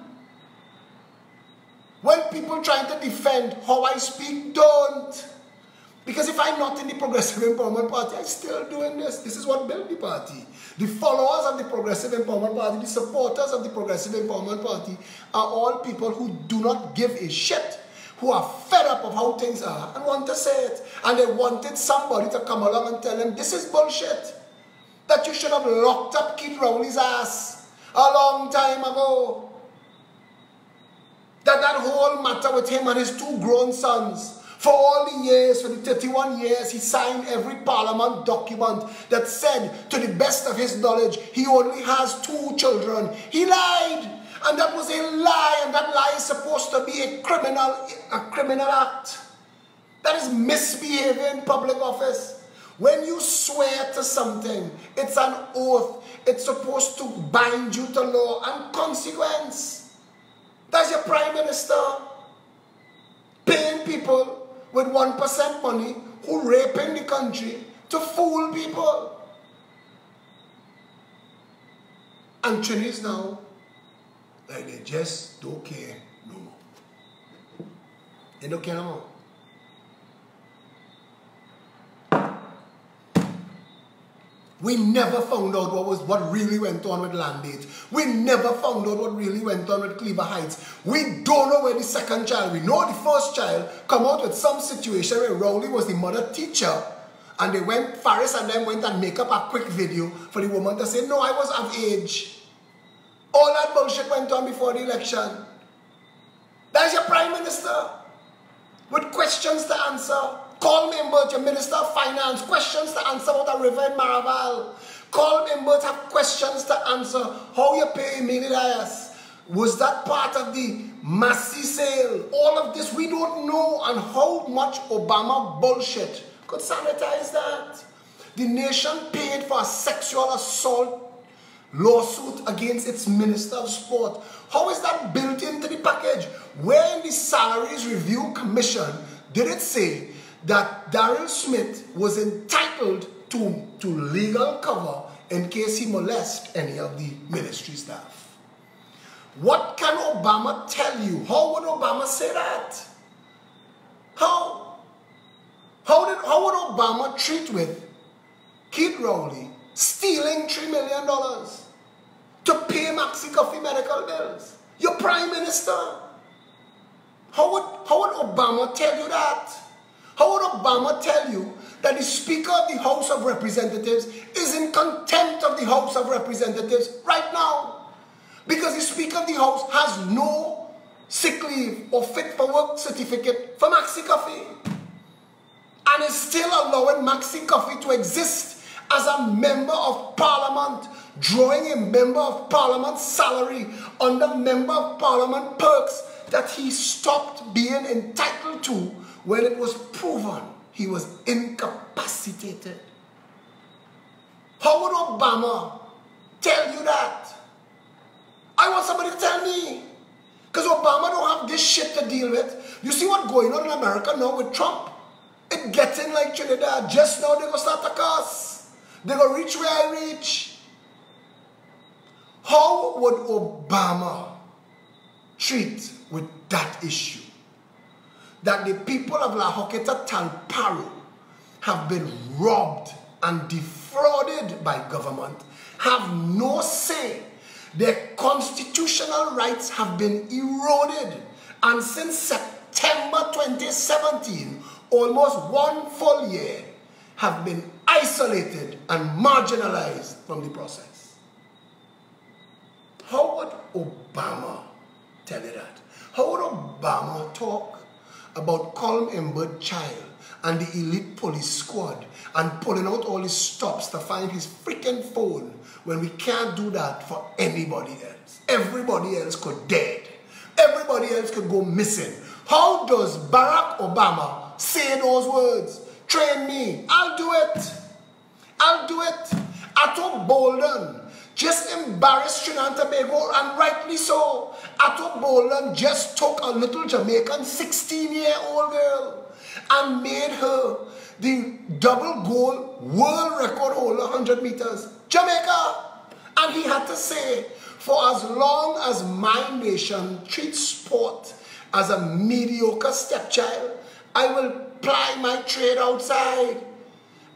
When people trying to defend how I speak, don't. Because if I'm not in the Progressive Empowerment Party, I'm still doing this. This is what built the party. The followers of the Progressive Empowerment Party, the supporters of the Progressive Empowerment Party are all people who do not give a shit, who are fed up of how things are and want to say it. And they wanted somebody to come along and tell them, this is bullshit. That you should have locked up Keith Rowley's ass a long time ago. That whole matter with him and his 2 grown sons, for all the years, for the 31 years, he signed every parliament document that said, to the best of his knowledge, he only has 2 children. He lied, and that was a lie, and that lie is supposed to be a criminal act. That is misbehavior in public office. When you swear to something, it's an oath. It's supposed to bind you to law and consequence. That's your Prime Minister paying people with 1% money who raping the country to fool people. And Chinese now, like they just don't care no more. They don't care no more. We never found out what really went on with Landgate. We never found out what really went on with Cleaver Heights. We don't know where the second child, we know the first child come out with some situation where Rowley was the mother teacher, and they went, Faris and them went and make up a quick video for the woman to say, no, I was of age. All that bullshit went on before the election. That's your Prime Minister with questions to answer. Call Membert, your Minister of Finance, questions to answer about a river in Maraval. Call Membert, have questions to answer. How you pay Emily Dias? Was that part of the Massey sale? All of this, we don't know. And how much Obama bullshit could sanitize that. The nation paid for a sexual assault lawsuit against its Minister of Sport. How is that built into the package? Where in the Salaries Review Commission did it say that Daryl Smith was entitled to legal cover in case he molests any of the ministry staff? What can Obama tell you? How would Obama say that? How would Obama treat with Keith Rowley stealing $3 million to pay Maxi Coffee medical bills? Your Prime Minister. How would Obama tell you that? How would Obama tell you that the Speaker of the House of Representatives is in contempt of the House of Representatives right now? Because the Speaker of the House has no sick leave or fit for work certificate for Maxi Coffee, and is still allowing Maxi Coffee to exist as a member of Parliament, drawing a member of Parliament salary under member of Parliament perks that he stopped being entitled to when it was proven he was incapacitated. How would Obama tell you that? I want somebody to tell me. Because Obama don't have this shit to deal with. You see what's going on in America now with Trump? It getting like Trinidad. Just now they're going to start to cuss. They're going to reach where I reach. How would Obama treat with that issue? That the people of La Joqueta Talparo have been robbed and defrauded by government, have no say. Their constitutional rights have been eroded. And since September 2017, almost 1 full year, have been isolated and marginalized from the process. How would Obama tell you that? How would Obama talk about Colm Imbert child and the elite police squad and pulling out all his stops to find his freaking phone when we can't do that for anybody else? Everybody else could dead. Everybody else could go missing. How does Barack Obama say those words? Train me. I'll do it. I'll do it. Ato Bolden just embarrassed Trinidad and Tobago, and rightly so. Ato Bolden just took a little Jamaican 16-year-old girl and made her the double goal world record holder, 100 meters. Jamaica. And he had to say, for as long as my nation treats sport as a mediocre stepchild, I will ply my trade outside.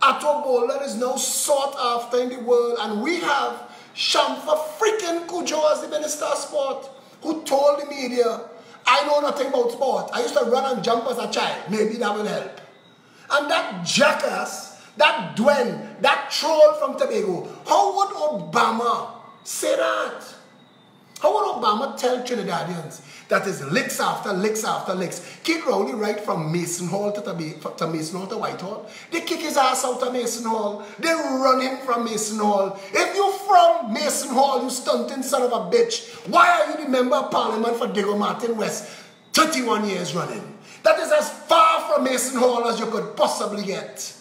Ato Bolden is now sought after in the world, and we have Shamfa freaking Kujo as the Minister of Sport, who told the media, I know nothing about sport. I used to run and jump as a child. Maybe that will help. And that jackass, that Dwen, that troll from Tobago, how would Obama say that? How would Obama tell Trinidadians that is licks after licks after licks? Keith Rowley right from Mason Hall to Mason Hall to Whitehall. They kick his ass out of Mason Hall. They run him from Mason Hall. If you from Mason Hall, you stunting son of a bitch, why are you the member of Parliament for Diego Martin West 31 years running? That is as far from Mason Hall as you could possibly get.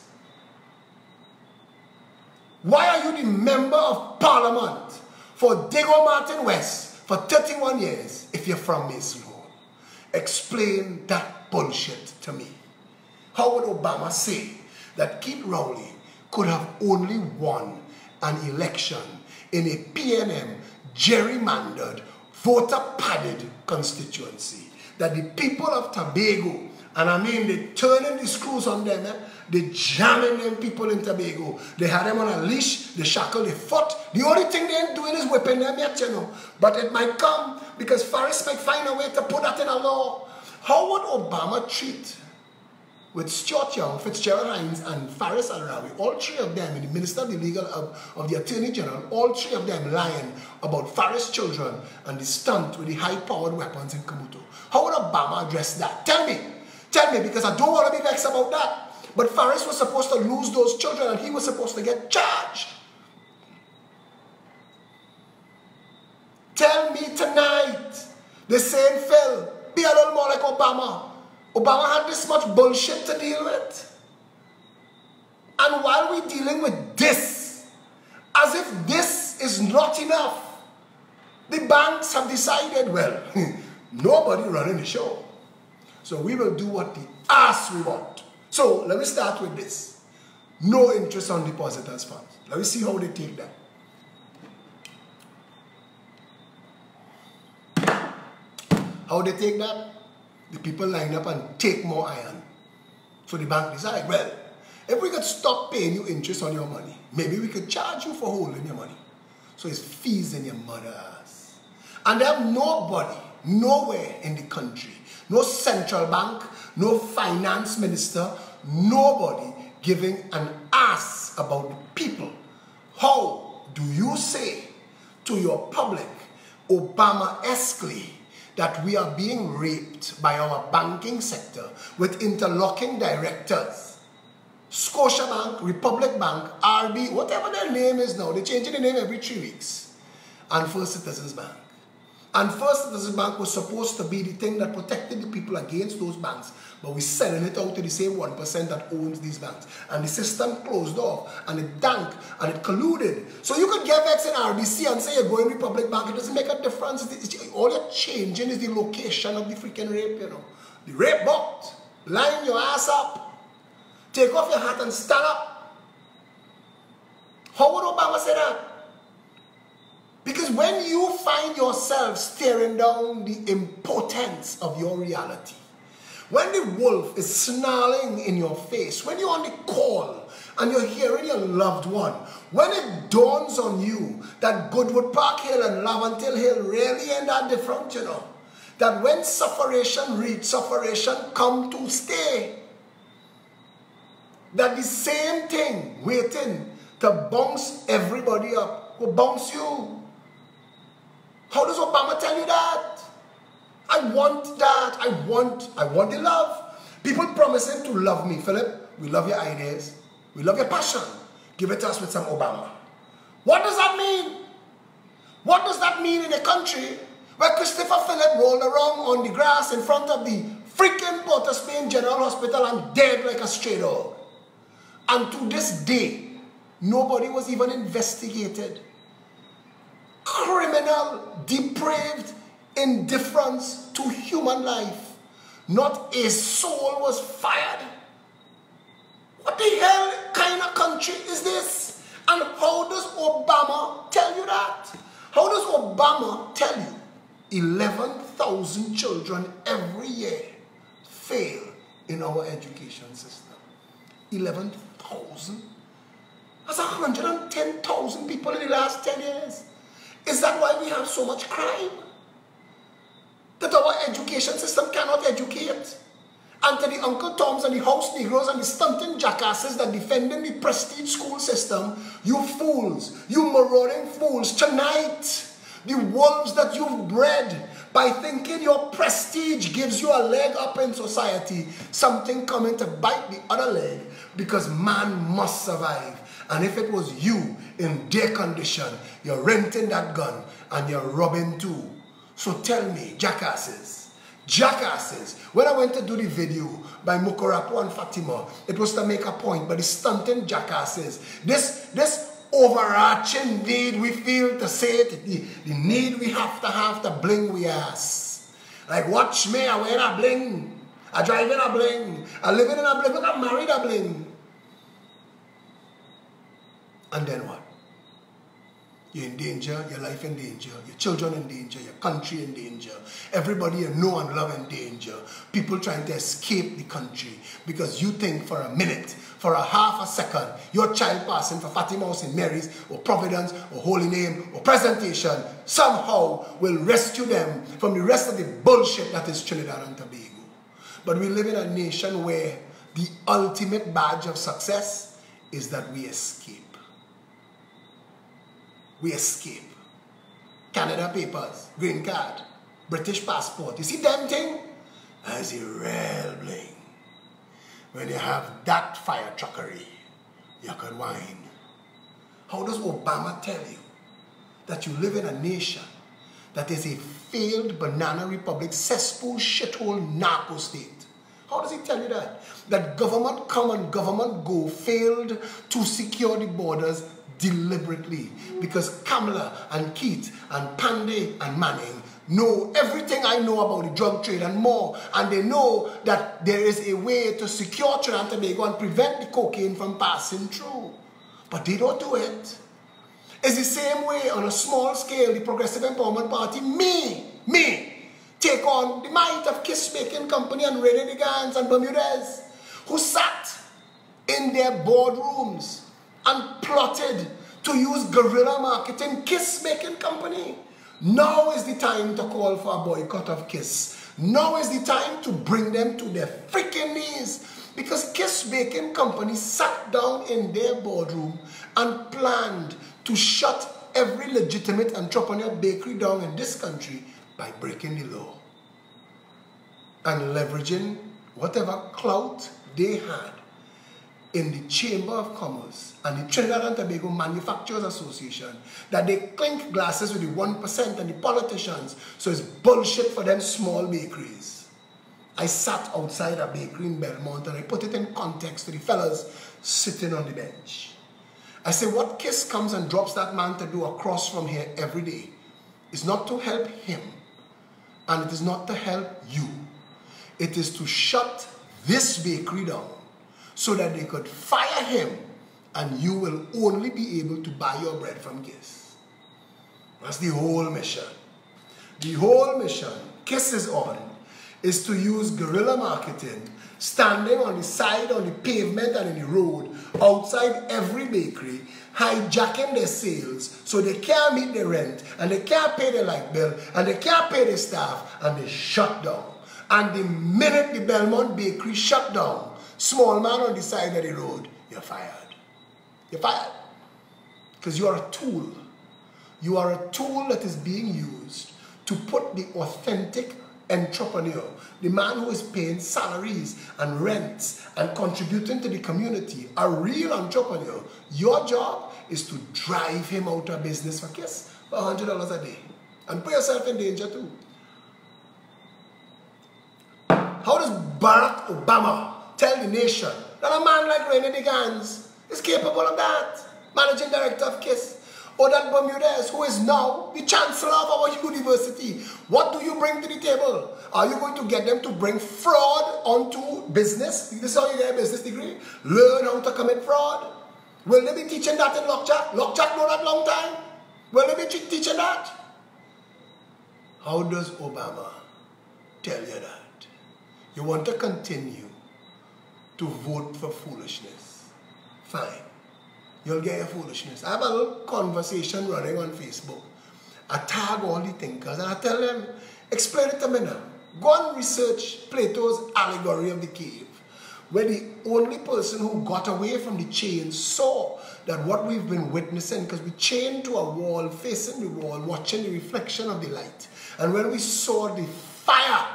Why are you the member of Parliament for Diego Martin West for 31 years if you're from Mason Hall? Explain that bullshit to me. How would Obama say that Keith Rowley could have only won an election in a PNM gerrymandered, voter-padded constituency. That the people of Tobago, and I mean they turning the screws on them, they jamming them people in Tobago. They had them on a leash, they shackle their foot. The only thing they ain't doing is whipping them yet, you know. But it might come because Faris might find a way to put that in a law. How would Obama treat with Stuart Young, Fitzgerald Hines, and Faris Al-Rawi, all three of them, and the Minister of the Legal of the Attorney General, all three of them lying about Faris' children and the stunt with the high-powered weapons in Kamuto? How would Obama address that? Tell me, because I don't want to be vexed about that. But Faris was supposed to lose those children and he was supposed to get charged. Tell me tonight, the same Phil, be a little more like Obama. Obama had this much bullshit to deal with. And while we're dealing with this, as if this is not enough, the banks have decided, well, nobody running the show. So we will do what the ass we want. So let me start with this. No interest on depositors' funds. Let me see how they take that. How they take that? The people line up and take more iron. So the bank decide, well, if we could stop paying you interest on your money, maybe we could charge you for holding your money. So it's fees in your mother's ass. And they have nobody, nowhere in the country, no central bank, no finance minister, nobody giving an ass about the people. How do you say to your public, Obama-esquely, that we are being raped by our banking sector with interlocking directors? Scotiabank, Republic Bank, RB, whatever their name is now, they're changing the name every 3 weeks. And First Citizens Bank. And First Citizens Bank was supposed to be the thing that protected the people against those banks. But we're selling it out to the same 1% that owns these banks. And the system closed off, and it danked, and it colluded. So you could get vexed in RBC and say you're going Republic Bank. It doesn't make a difference. All you're changing is the location of the freaking rape, you know. The rape boat. Line your ass up. Take off your hat and stand up. How would Obama say that? Because when you find yourself staring down the impotence of your reality, when the wolf is snarling in your face, when you're on the call and you're hearing your loved one, when it dawns on you that Goodwood Park Hill and Laventille Hill really ain't that different, you know, that when sufferation reach sufferation come to stay, that the same thing waiting to bounce everybody up will bounce you. How does Obama tell you that? I want that. I want the love. People promise him to love me. Philip, we love your ideas. We love your passion. Give it to us with some Obama. What does that mean? What does that mean in a country where Christopher Philip rolled around on the grass in front of the freaking Port of Spain General Hospital and dead like a stray dog? And to this day, nobody was even investigated. Criminal, depraved indifference to human life. Not a soul was fired. What the hell kind of country is this? And how does Obama tell you that? How does Obama tell you 11,000 children every year fail in our education system? 11,000? That's 110,000 people in the last 10 years. Is that why we have so much crime? That our education system cannot educate? And to the Uncle Toms and the House Negroes and the stunting jackasses that defending the prestige school system, you fools, you marauding fools, tonight, the wolves that you've bred by thinking your prestige gives you a leg up in society, something coming to bite the other leg, because man must survive. And if it was you in their condition, you're renting that gun and you're robbing too. So tell me, jackasses, when I went to do the video by Mukorapo and Fatima, it was to make a point, but the stunting jackasses, this overarching need we feel to say it, the need we have to bling we ass. Like, watch me, I wear a bling, I drive in a bling, I live in a bling, look, I'm married a bling. And then what? You're in danger, your life in danger, your children in danger, your country in danger, everybody you know and love in danger, people trying to escape the country because you think for a minute, for a half a second, your child passing for Fatima or St. Mary's or Providence or Holy Name or Presentation somehow will rescue them from the rest of the bullshit that is Trinidad and Tobago. But we live in a nation where the ultimate badge of success is that we escape. We escape. Canada papers, green card, British passport. You see them thing? That's a real bling. When you have that fire truckery, you could whine. How does Obama tell you that you live in a nation that is a failed banana republic, cesspool, shithole, narco state? How does he tell you that? That government come and government go failed to secure the borders deliberately because Kamala and Keith and Pandey and Manning know everything I know about the drug trade and more, and they know that there is a way to secure Trinidad and Tobago and prevent the cocaine from passing through. But they don't do it. It's the same way on a small scale the Progressive Empowerment Party, me, take on the might of Kiss Baking Company and René de Gans and Bermudez, who sat in their boardrooms and plotted to use guerrilla marketing, Kiss Baking Company. Now is the time to call for a boycott of Kiss. Now is the time to bring them to their freaking knees. Because Kiss Baking Company sat down in their boardroom and planned to shut every legitimate entrepreneur bakery down in this country by breaking the law and leveraging whatever clout they had in the Chamber of Commerce and the Trinidad and Tobago Manufacturers Association, that they clink glasses with the 1% and the politicians, so it's bullshit for them small bakeries. I sat outside a bakery in Belmont and I put it in context to the fellas sitting on the bench. I say, what Kiss comes and drops that man to do across from here every day is not to help him, and it is not to help you. It is to shut this bakery down so that they could fire him and you will only be able to buy your bread from Kiss. That's the whole mission. The whole mission Kiss is on is to use guerrilla marketing, standing on the side, on the pavement and in the road, outside every bakery, hijacking their sales so they can't meet their rent and they can't pay their light bill and they can't pay their staff, and they shut down. And the minute the Belmont bakery shut down, small man on the side of the road, you're fired. You're fired. Because you are a tool. You are a tool that is being used to put the authentic entrepreneur, the man who is paying salaries and rents and contributing to the community, a real entrepreneur. Your job is to drive him out of business for Kiss for $100 a day. And put yourself in danger too. How does Barack Obama tell the nation that a man like René de Gans is capable of that? Managing director of Kiss. Or that Bermudez, who is now the chancellor of our university. What do you bring to the table? Are you going to get them to bring fraud onto business? This is how you get a business degree? Learn how to commit fraud? Will they be teaching that in Lockjack? Lockjack know that long time? Will they be teaching that? How does Obama tell you that? You want to continue to vote for foolishness? Fine. You'll get your foolishness. I have a little conversation running on Facebook. I tag all the thinkers and I tell them, explain it to me now. Go and research Plato's allegory of the cave, where the only person who got away from the chain saw that what we've been witnessing, because we chained to a wall, facing the wall, watching the reflection of the light. And when we saw the fire,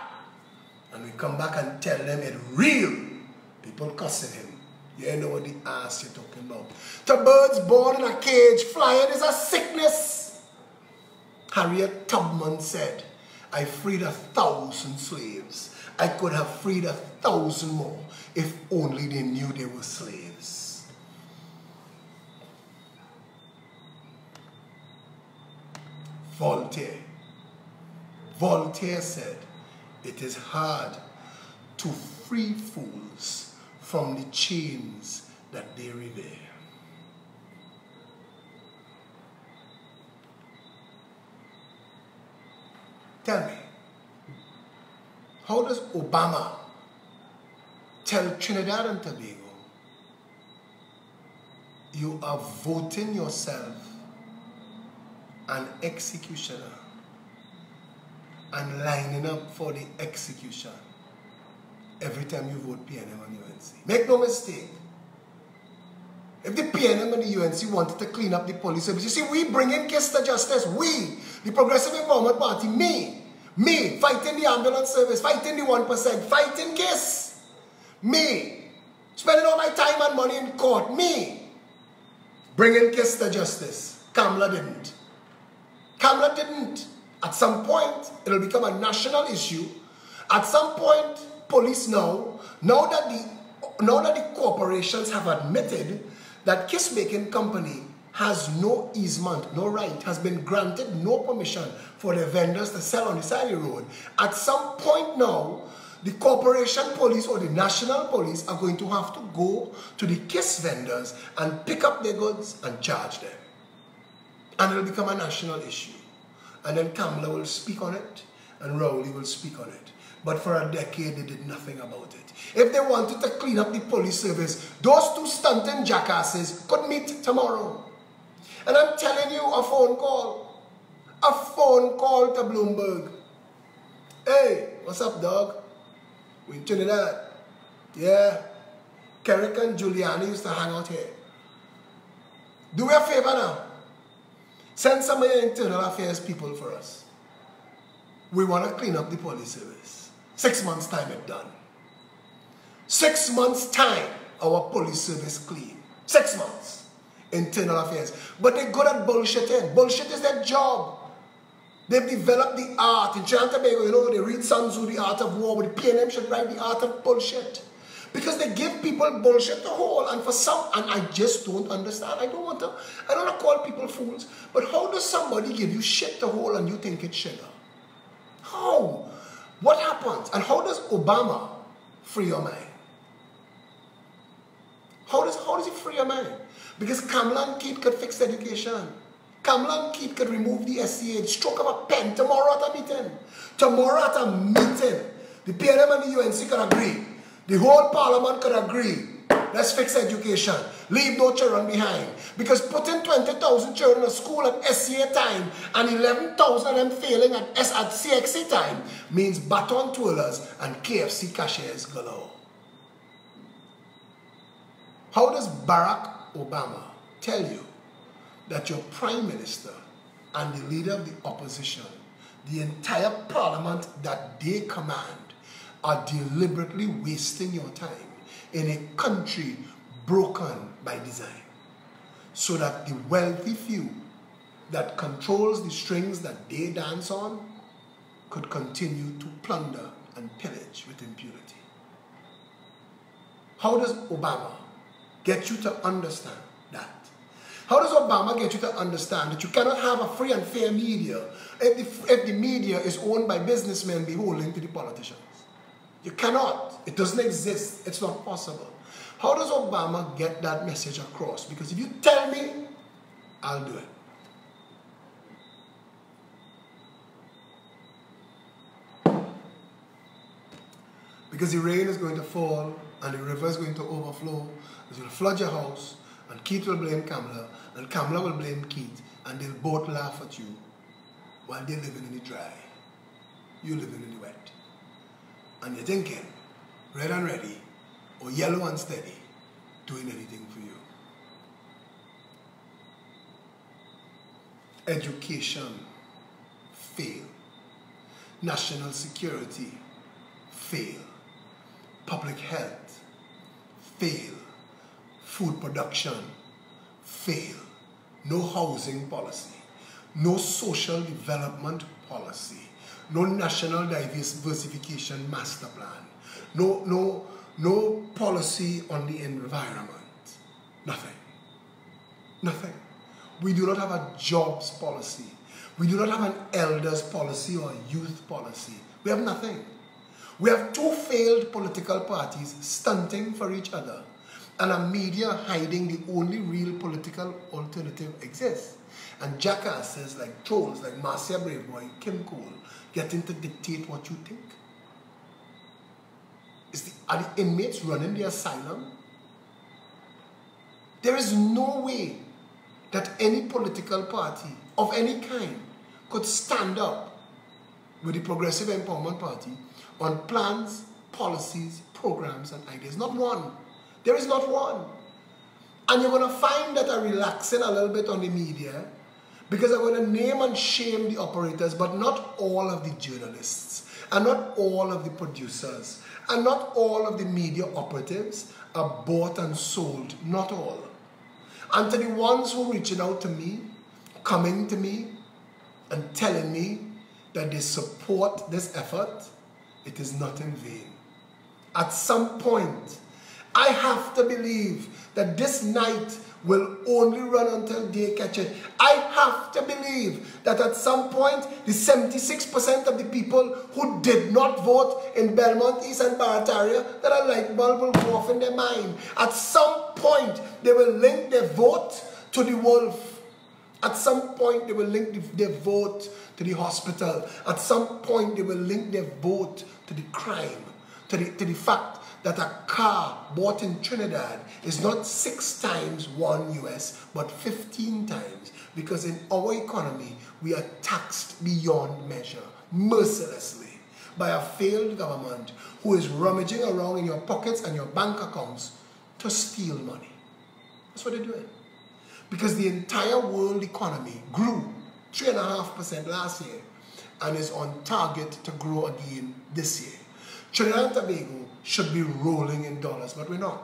and we come back and tell them it's real, people cussing him. You know what the ass you're talking about. To birds born in a cage, flying is a sickness. Harriet Tubman said, I freed 1,000 slaves. I could have freed 1,000 more if only they knew they were slaves. Voltaire said, it is hard to free fools from the chains that they revere. Tell me, how does Obama tell Trinidad and Tobago, you are voting yourself an executioner and lining up for the execution every time you vote PNM and UNC? Make no mistake. If the PNM and the UNC wanted to clean up the police service, you see, we bring in case to justice. We, the Progressive Empowerment Party, me, fighting the ambulance service, fighting the 1%, fighting case. Me, spending all my time and money in court. Me, bringing case to justice. Kamla didn't. Kamla didn't. At some point, it'll become a national issue. At some point, police now that the corporations have admitted that case-making company has no easement, no right, has been granted no permission for the vendors to sell on the side of the road. At some point now, the corporation police or the national police are going to have to go to the case vendors and pick up their goods and charge them. And it will become a national issue. And then Kamla will speak on it, and Rowley will speak on it. But for a decade, they did nothing about it. If they wanted to clean up the police service, those two stunting jackasses could meet tomorrow. And I'm telling you, a phone call to Bloomberg. Hey, what's up, dog? We in Trinidad. Yeah. Kerrick and Giuliani used to hang out here. Do me a favor now. Send some of your internal affairs people for us. We want to clean up the police service. 6 months' time it's done. 6 months' time, our police service clean. 6 months. Internal affairs. But they're good at bullshitting. Bullshit is their job. They've developed the art. In Trinidad and Tobago, you know, they read Sun Tzu, The Art of War, but the PNM should write The Art of Bullshit. Because they give people bullshit to hold, and for some, and I just don't understand. I don't want to call people fools, but how does somebody give you shit to hold and you think it's sugar? How? What happens? And how does Obama free your mind? How does he free your mind? Because Kamla and Keith could fix education. Kamla and Keith could remove the SCA, stroke of a pen tomorrow at a meeting. Tomorrow at a meeting, the PNM and the UNC could agree. The whole parliament could agree. Let's fix education. Leave no children behind. Because putting 20,000 children in school at SCA time and 11,000 of them failing at CXC time means baton twirlers and KFC cashiers galore. How does Barack Obama tell you that your prime minister and the leader of the opposition, the entire parliament that they command, are deliberately wasting your time in a country broken by design, so that the wealthy few that controls the strings that they dance on could continue to plunder and pillage with impunity? How does Obama get you to understand that? How does Obama get you to understand that you cannot have a free and fair media if the media is owned by businessmen beholden to the politicians? You cannot. It doesn't exist. It's not possible. How does Obama get that message across? Because if you tell me, I'll do it. Because the rain is going to fall and the river is going to overflow. It's going to flood your house, and Keith will blame Kamla, and Kamla will blame Keith, and they'll both laugh at you while they're living in the dry. You're living in the wet. And you're thinking, red and ready, or yellow and steady, doing anything for you. Education, fail. National security, fail. Public health, fail. Food production, fail. No housing policy. No social development policy. No national diversification master plan. No policy on the environment. Nothing. Nothing. We do not have a jobs policy. We do not have an elders policy or a youth policy. We have nothing. We have two failed political parties stunting for each other, and a media hiding the only real political alternative exists. And jackasses like trolls like Marcia Braveboy, Kim Cole, getting to dictate what you think? Are the inmates running the asylum? There is no way that any political party of any kind could stand up with the Progressive Empowerment Party on plans, policies, programs, and ideas. Not one. There is not one. And you're going to find that I'm relaxing a little bit on the media because I'm going to name and shame the operators, but not all of the journalists, and not all of the producers, and not all of the media operatives are bought and sold. Not all. And to the ones who are reaching out to me, coming to me, and telling me that they support this effort, it is not in vain. At some point, I have to believe that this night will only run until day catch it. I have to believe that at some point, the 76% of the people who did not vote in Belmont East and Barataria, that a light bulb will go off in their mind. At some point, they will link their vote to the wolf. At some point, they will link their vote to the hospital. At some point, they will link their vote to the crime, to the fact that a car bought in Trinidad is not 6 times $1 US, but 15 times. Because in our economy, we are taxed beyond measure, mercilessly, by a failed government who is rummaging around in your pockets and your bank accounts to steal money. That's what they're doing. Because the entire world economy grew 3.5% last year and is on target to grow again this year. Trinidad and Tobago should be rolling in dollars, but we're not.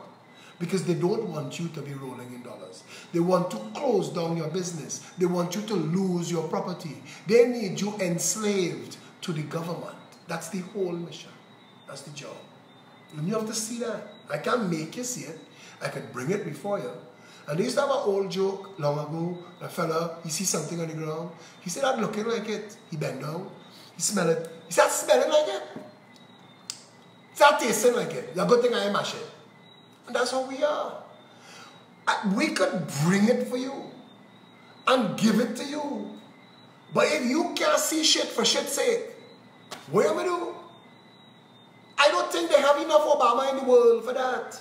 Because they don't want you to be rolling in dollars. They want to close down your business. They want you to lose your property. They need you enslaved to the government. That's the whole mission. That's the job. And you have to see that. I can't make you see it. I could bring it before you. And they used to have an old joke long ago. A fella, he sees something on the ground. He said, "I'm looking like it." He bent down. He smelled it. He said, "Smelling like it." Start tasting like it. The good thing I mash it. And that's how we are. We could bring it for you and give it to you. But if you can't see shit for shit's sake, what am I do? I don't think they have enough Obama in the world for that.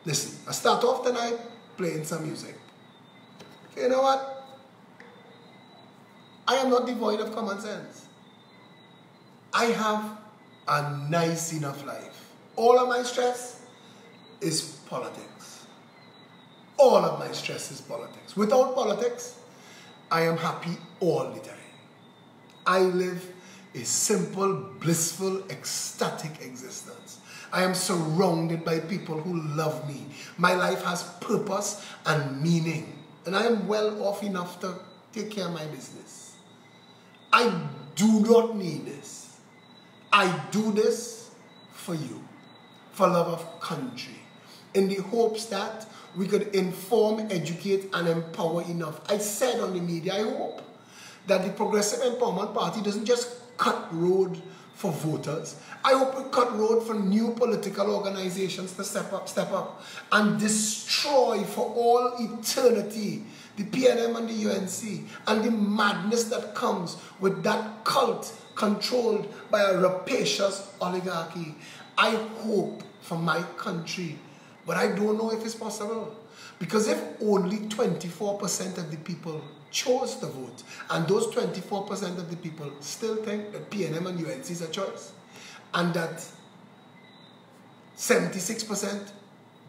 Listen, I start off tonight playing some music. You know what? I am not devoid of common sense. I have a nice enough life. All of my stress is politics. All of my stress is politics. Without politics, I am happy all the time. I live a simple, blissful, ecstatic existence. I am surrounded by people who love me. My life has purpose and meaning. And I am well off enough to take care of my business. I do not need this. I do this for you, for love of country, in the hopes that we could inform, educate, and empower enough. I said on the media, I hope that the Progressive Empowerment Party doesn't just cut road for voters. I hope we cut road for new political organizations to step up, and destroy for all eternity the PNM and the UNC, and the madness that comes with that cult controlled by a rapacious oligarchy. I hope for my country, but I don't know if it's possible. Because if only 24% of the people chose to vote, and those 24% of the people still think that PNM and UNC is a choice, and that 76%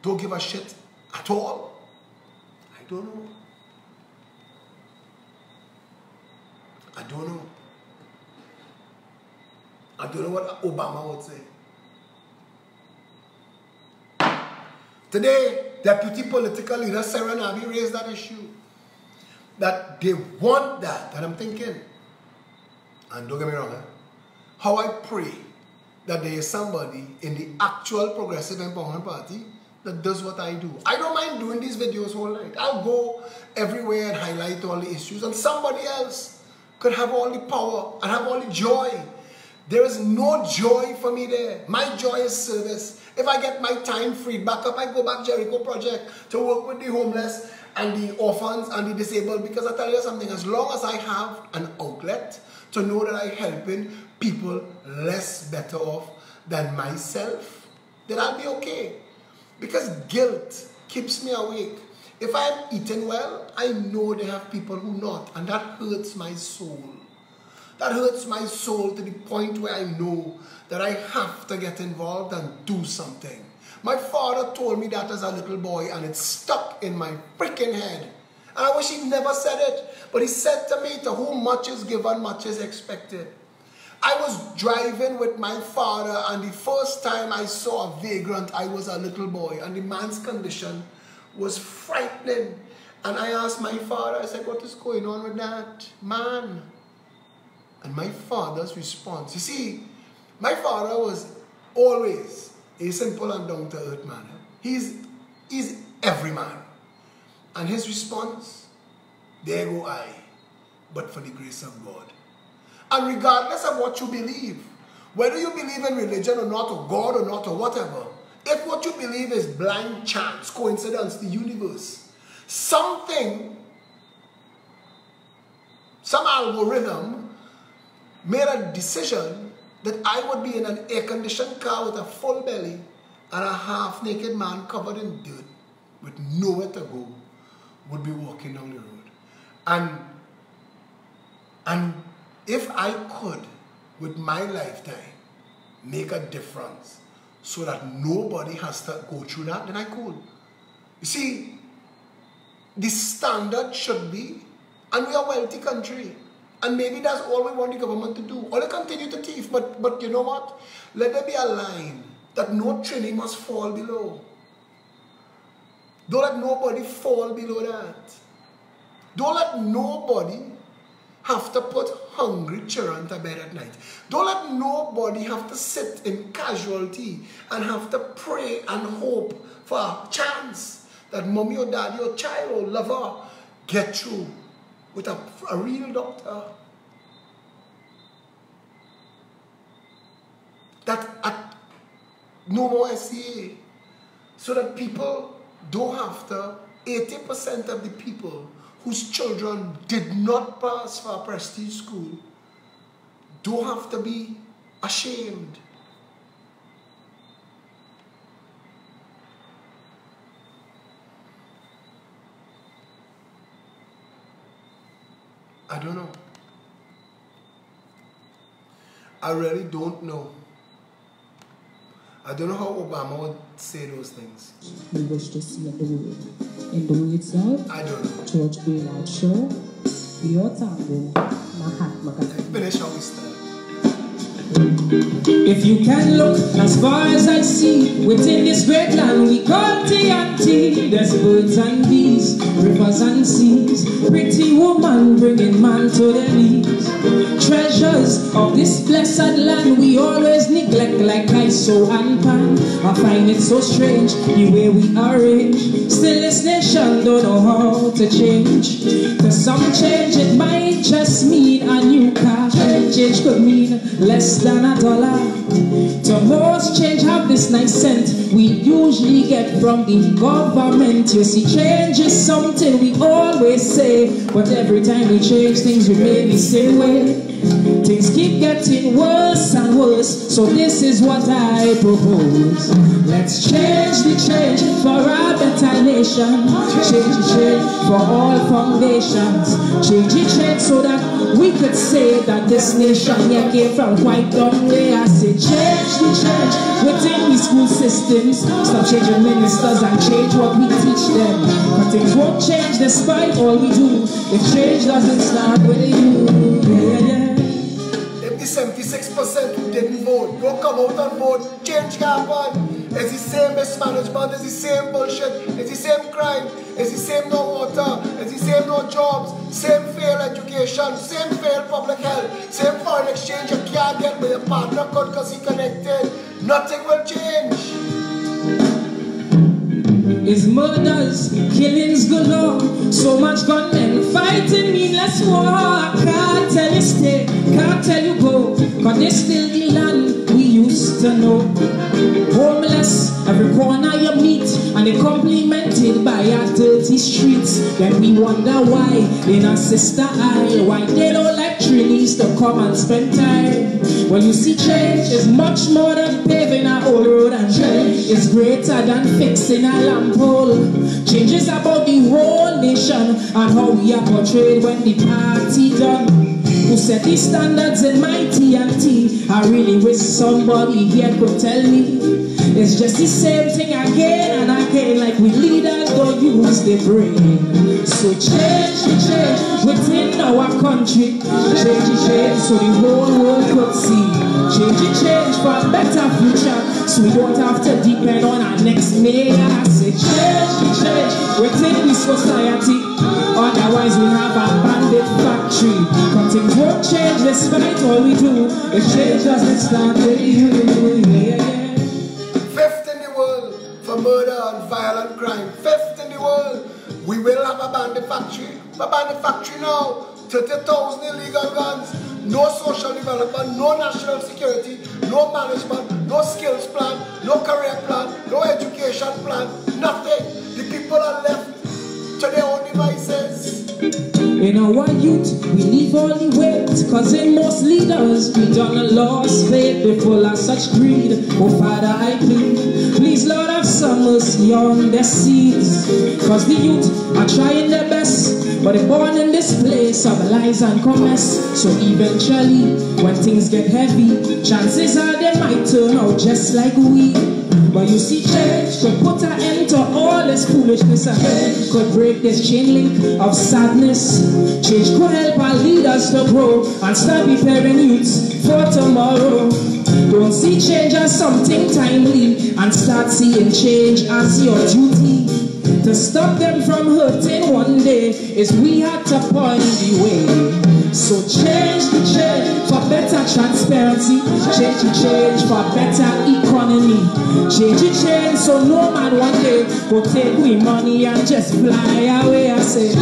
don't give a shit at all, I don't know. I don't know. I don't know what Obama would say. Today, Deputy Political Leader Sarah Nabi raised that issue. That they want that. And I'm thinking, and don't get me wrong, how I pray that there is somebody in the actual Progressive Empowerment Party that does what I do. I don't mind doing these videos all night. I'll go everywhere and highlight all the issues, and somebody else could have all the power and have all the joy. There is no joy for me there. My joy is service. If I get my time freed back up, I go back Jericho Project to work with the homeless and the orphans and the disabled. Because I tell you something, as long as I have an outlet to know that I'm helping people less better off than myself, then I'll be okay. Because guilt keeps me awake. If I'm eating well, I know there have people who not, and that hurts my soul. That hurts my soul to the point where I know that I have to get involved and do something. My father told me that as a little boy, and it stuck in my freaking head. And I wish he never said it, but he said to me, to whom much is given, much is expected. I was driving with my father, and the first time I saw a vagrant, I was a little boy, and the man's condition was frightening. And I asked my father, I said, what is going on with that man? And my father's response, you see, my father was always a simple and down-to-earth man. He's every man. And his response, there go I, but for the grace of God. And regardless of what you believe, whether you believe in religion or not, or God or not, or whatever, if what you believe is blind chance, coincidence, the universe, something, some algorithm made a decision that I would be in an air-conditioned car with a full belly and a half-naked man covered in dirt with nowhere to go would be walking down the road. And if I could, with my lifetime, make a difference so that nobody has to go through that, then I could. You see, the standard should be, and we are a wealthy country, and maybe that's all we want the government to do, or they continue to thief, but you know what? Let there be a line that no trinity must fall below. Don't let nobody fall below that. Don't let nobody have to put hungry children to bed at night. Don't let nobody have to sit in casualty and have to pray and hope for a chance that mommy or daddy or child or lover get through with a real doctor. That no more SCA. So that people don't have to, 80% of the people whose children did not pass for a prestige school don't have to be ashamed. I don't know. I really don't know. I don't know how Obama would say those things. We wish to see the world. In the way itself, I don't know. George Baylor Show, your tango, Mahatma Gandhi. Finish how we start. If you can look as far as I see, within this great land we call TNT, there's birds and bees, rivers and seas, pretty woman bringing man to their knees. Treasures of this blessed land we always neglect like ISO and pan. I find it so strange the way we arrange. Still this nation don't know how to change. To some change it might just mean a new car. Change could mean less than $1. To most change have this nice scent we usually get from the government. You see, change is something we always say, but every time we change things remain the same way. Things keep getting worse and worse, so this is what I propose. Let's change the change for a better nation. Change the change for all foundations. Change the change so that we could say that this nation here came from quite long way. I say change the change within the school systems. Stop changing ministers and change what we teach them. But things won't change despite all we do if change doesn't start with you. Yeah. If the 76% who didn't vote don't come out and vote, change can happen. It's the same mismanagement, it's the same bullshit, it's the same crime, it's the same no water, it's the same no jobs, same failed education, same failed public health, same foreign exchange you can't get with your partner because he connected. Nothing will change. It's murders, killings galore, so much gunmen fighting meaningless war. Can't tell you stay, can't tell you go, cause this still the land we used used to know. Homeless, every corner you meet, and they complimented by our dirty streets. Then we wonder why, in our sister eye, why they don't like Trinis to come and spend time. Well, you see, change is much more than paving a old road, and change is greater than fixing a lamp pole. Change is about the whole nation and how we are portrayed when the party done. Who set these standards in my TNT? I really wish somebody here could tell me. It's just the same thing again and again, like we leaders don't use their brain. So change the change within our country. Change the change so the whole world could see. Change the change for a better future, so we don't have to depend on our next mayor. I say change the change within the society. Otherwise we have a bandit factory. Cause things won't change despite all we do. If change doesn't start with you, Fifth in the world for murder and violent crime. Fifth in the world. We will have a bandit factory. A bandit factory now. 30,000 illegal guns. No social development, no national security, no management, no skills plan, no career plan, no education plan, nothing. The people are left to their own devices. In our youth, we leave all the weight, cause in most leaders, we done lost faith, they full of such greed. Oh Father, I plead, please Lord have some mercy on their seeds. Cause the youth are trying their best, but they're born in this place of lies and commerce. So eventually, when things get heavy, chances are they might turn out just like we. But you see, change could put an end to all this foolishness, and change could break this chain link of sadness. Change could help our leaders to grow and start preparing youths for tomorrow. Don't see change as something timely, and start seeing change as your duty. To stop them from hurting one day is we had to point the way. So change the change for better transparency. Change the change for better economy. Change the change so no man one day will take we money and just fly away. I say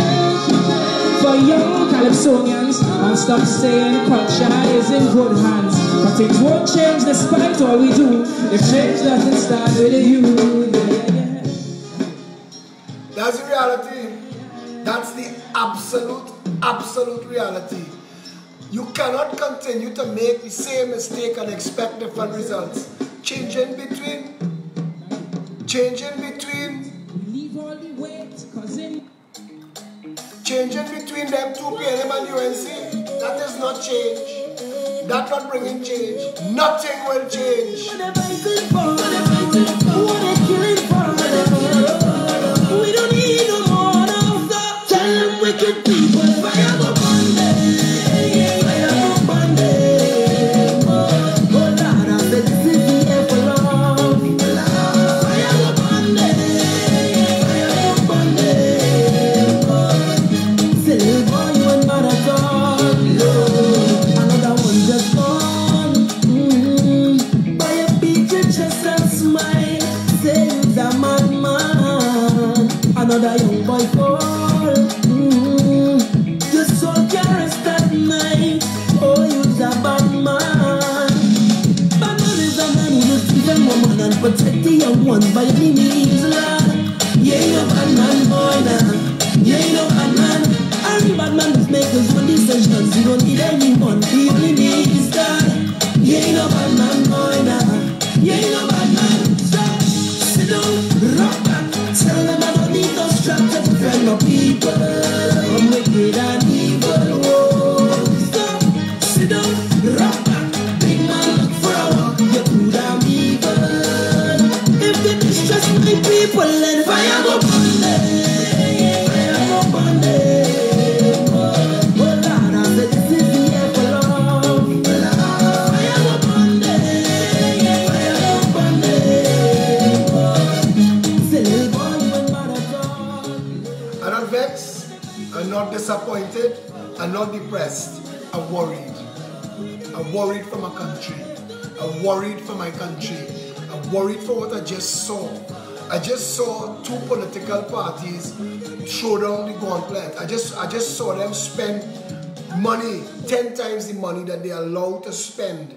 for young Calypsonians, and stop saying culture is in good hands. But it won't change despite all we do if change doesn't start with you. That's the reality. That's the absolute reality. You cannot continue to make the same mistake and expect different results. Changing between them two, PNM and UNC, that is not change. That's not bringing change. Nothing will change. We don't need no more now. Tell them wicked people, fire go Monday, fire go Monday. Oh Lord, I said this is the end for love. Fire go Monday, fire go Monday. Say little boy, you are not at all. Another one just gone. Buy a picture just and smile. Say you're a madman. Another young boy fall. Your soul can't rest at night. Oh, you're a bad man. Bad man is a man who just keep them woman and protect the young ones by any means, lad. You ain't no bad man, boy, nah. You ain't no bad man. Every bad man just make his own decisions. You don't need anyone, he only needs God. You ain't no bad man, boy, nah. You ain't no bad man. Stop, sit down, rock back. Tell them I don't need no strap to defend my people. I'm wicked and evil. Whoa. Stop, sit down, rock back. Big man, look for a walk. You're too damn evil. If they distress my people, then fire go Monday. Fire go Monday. Oh Lord, I said this is the end for love. Fire go Monday. Fire go Monday. Say little boy, you ain't mad at all. I'm not vexed, I'm not disappointed, I'm not depressed. I'm worried. I'm worried for my country. I'm worried for my country. I'm worried for what I just saw. I just saw two political parties throw down the gauntlet. I just saw them spend money, 10 times the money that they are allowed to spend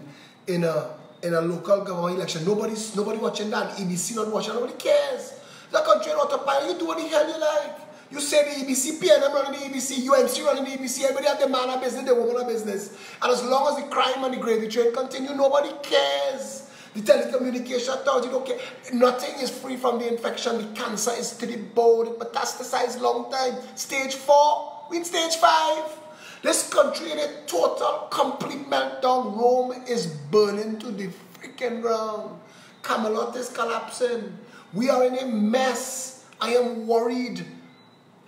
in a in a local government election. Nobody watching that. EBC not watching. Nobody cares. The country on autopilot. You do what the hell you like. You say the EBC, PNM running the EBC, UNC running the EBC, everybody have the man of business, the woman of business. And as long as the crime and the gravy train continue, nobody cares. The telecommunication authority don't care. Nothing is free from the infection. The cancer is to the bone. It metastasized long time. Stage 4, we in stage 5. This country in a total, complete meltdown. Rome is burning to the freaking ground. Camelot is collapsing. We are in a mess. I am worried.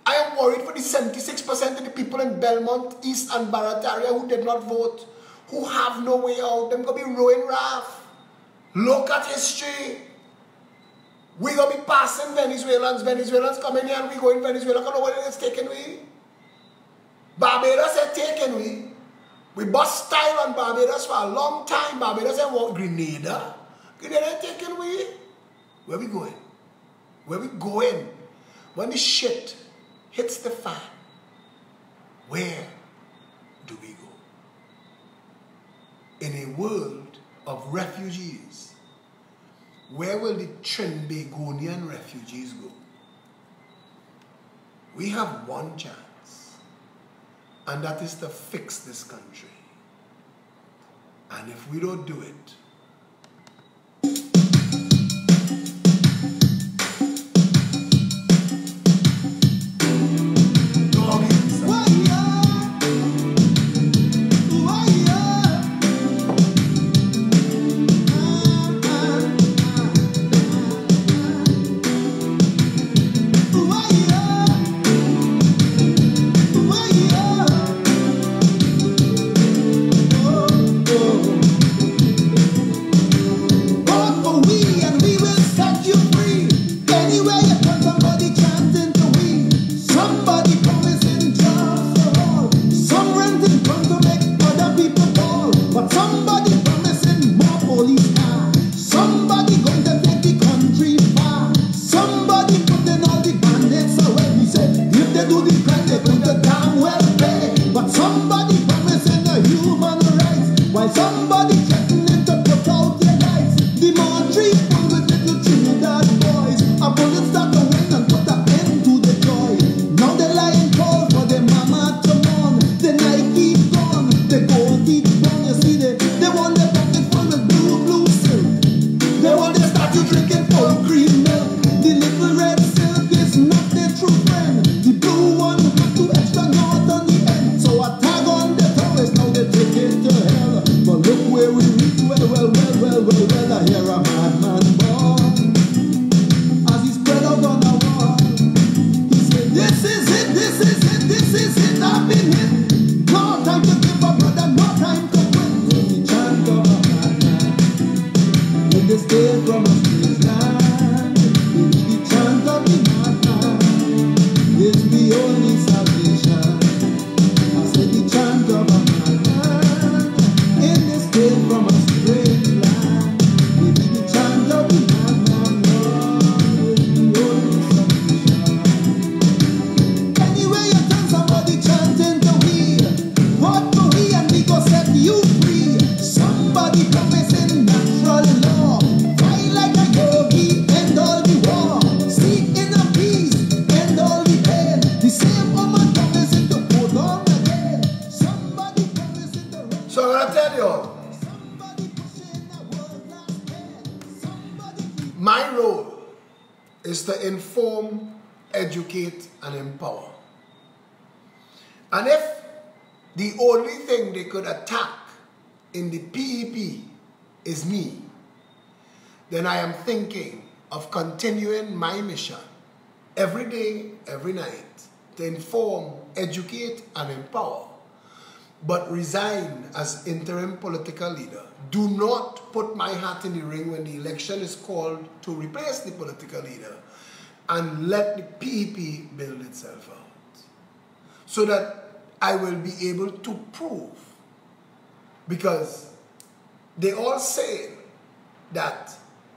I am worried for the 76% of the people in Belmont, East and Barataria who did not vote, who have no way out. Them going to be rowing raft. Look at history. We're going to be passing Venezuelans. Venezuelans coming here and we go in Venezuela. I don't know what it is taking we. Barbados had taken we. We bust style on Barbados for a long time. Barbados had what? Grenada. Grenada had taken we. Where we going? Where we going? When the shit hits the fan, where do we go? In a world of refugees, where will the Trinbagonian refugees go? We have one chance, and that is to fix this country. And if we don't do it, my role is to inform, educate, and empower. And if the only thing they could attack in the PEP is me, then I am thinking of continuing my mission every day, every night, to inform, educate, and empower, but resign as interim political leader. Do not put my hat in the ring when the election is called to replace the political leader, and let the PEP build itself out, so that I will be able to prove, because they all say that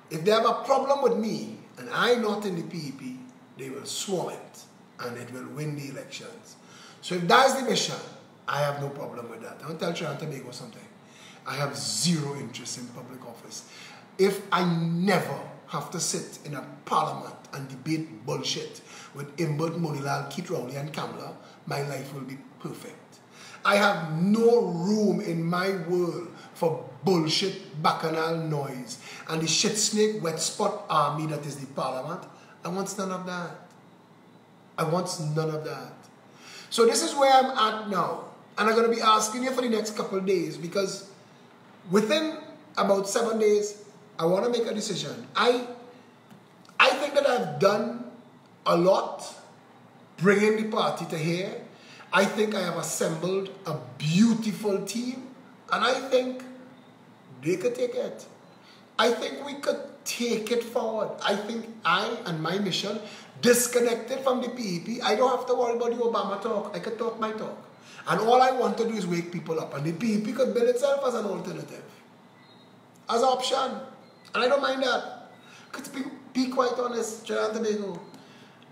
if they have a problem with me and I'm not in the PEP, they will swarm it and it will win the elections. So if that's the mission, I have no problem with that. I want to tell Trinidad and Tobago something. I have zero interest in public office. If I never have to sit in a parliament and debate bullshit with Imbert, Monilal, Keith Rowley and Kamala, my life will be perfect. I have no room in my world for bullshit, bacchanal noise and the shit snake wet spot army that is the parliament. I want none of that. I want none of that. So this is where I'm at now. And I'm going to be asking you for the next couple of days, because within about 7 days, I want to make a decision. I think that I've done a lot bringing the party to here. I think I have assembled a beautiful team, and I think they could take it. I think we could take it forward. I think I and my mission, disconnected from the PEP, I don't have to worry about the Obama talk. I could talk my talk. And all I want to do is wake people up. And the PEP could build itself as an alternative, as an option. And I don't mind that. Because to be quite honest, Trinidad and Tobago,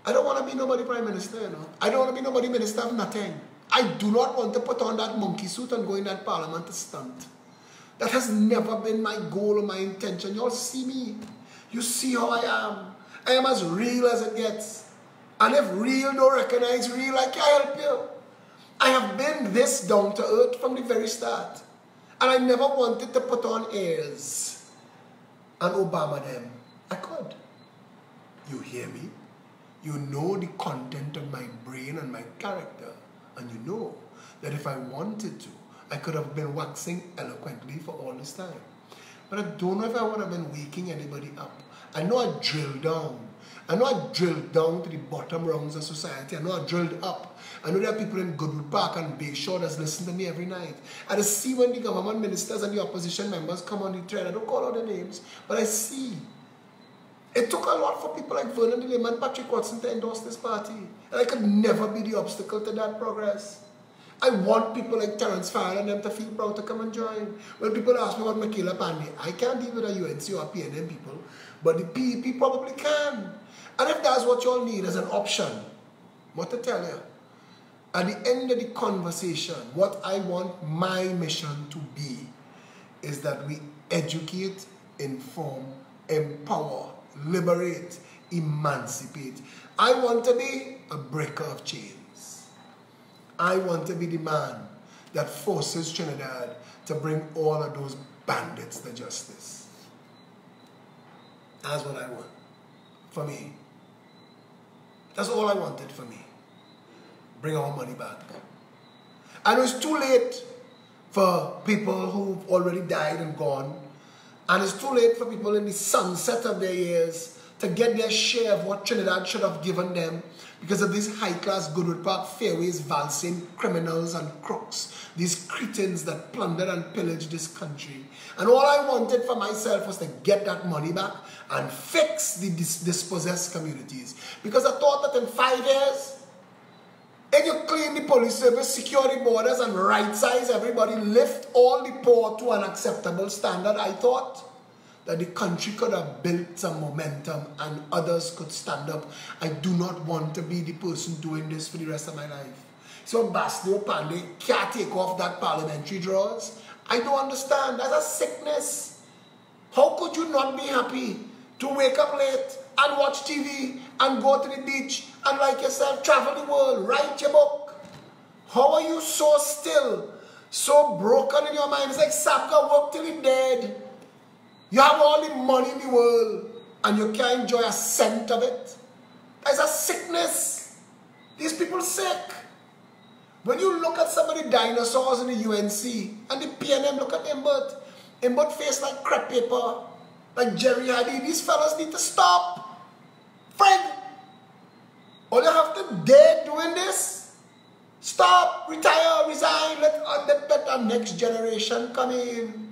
I don't want to be nobody prime minister, you know. I don't want to be nobody minister of nothing. I do not want to put on that monkey suit and go in that parliament to stunt. That has never been my goal or my intention. You all see me. You see how I am. I am as real as it gets. And if real don't recognize real, I can't help you. I have been this down to earth from the very start. And I never wanted to put on airs and Obama them. I could. You hear me? You know the content of my brain and my character. And you know that if I wanted to, I could have been waxing eloquently for all this time. But I don't know if I would have been waking anybody up. I know I drilled down. I know I drilled down to the bottom rungs of society. I know I drilled up. I know there are people in Goodwood Park and Bayshore that's listening to me every night. I just see when the government ministers and the opposition members come on the thread. I don't call out their names, but I see. It took a lot for people like Vernon DeLima and Patrick Watson to endorse this party. And I could never be the obstacle to that progress. I want people like Terence Farrell and them to feel proud to come and join. When people ask me about Michaela Pandey, I can't deal with the UNC or PNM people, but the PEP probably can. And if that's what you all need as an option, what to tell you, at the end of the conversation, what I want my mission to be is that we educate, inform, empower, liberate, emancipate. I want to be a breaker of chains. I want to be the man that forces Trinidad to bring all of those bandits to justice. That's what I want for me. That's all I wanted for me. Bring our money back. I know it's too late for people who've already died and gone. And it's too late for people in the sunset of their years to get their share of what Trinidad should have given them because of these high-class Goodwood Park fairways valsing criminals and crooks, these cretins that plundered and pillaged this country. And all I wanted for myself was to get that money back and fix the dispossessed communities. Because I thought that in 5 years, if you clean the police service, secure the borders, and right-size everybody, lift all the poor to an acceptable standard, I thought that the country could have built some momentum and others could stand up. I do not want to be the person doing this for the rest of my life. So Basdio Pandey can't take off that parliamentary drawers. I don't understand. That's a sickness. How could you not be happy to wake up late and watch TV and go to the beach and, like yourself, travel the world, write your book? How are you so still, so broken in your mind? It's like Sapka work till you're dead. You have all the money in the world and you can't enjoy a cent of it. That's a sickness. These people sick. When you look at some of the dinosaurs in the UNC and the PNM, look at Imbert. Imbert face like crap paper, like Jerry Hardy. These fellas need to stop. Fred, all you have to dare doing this, stop, retire, resign, let our next generation come in.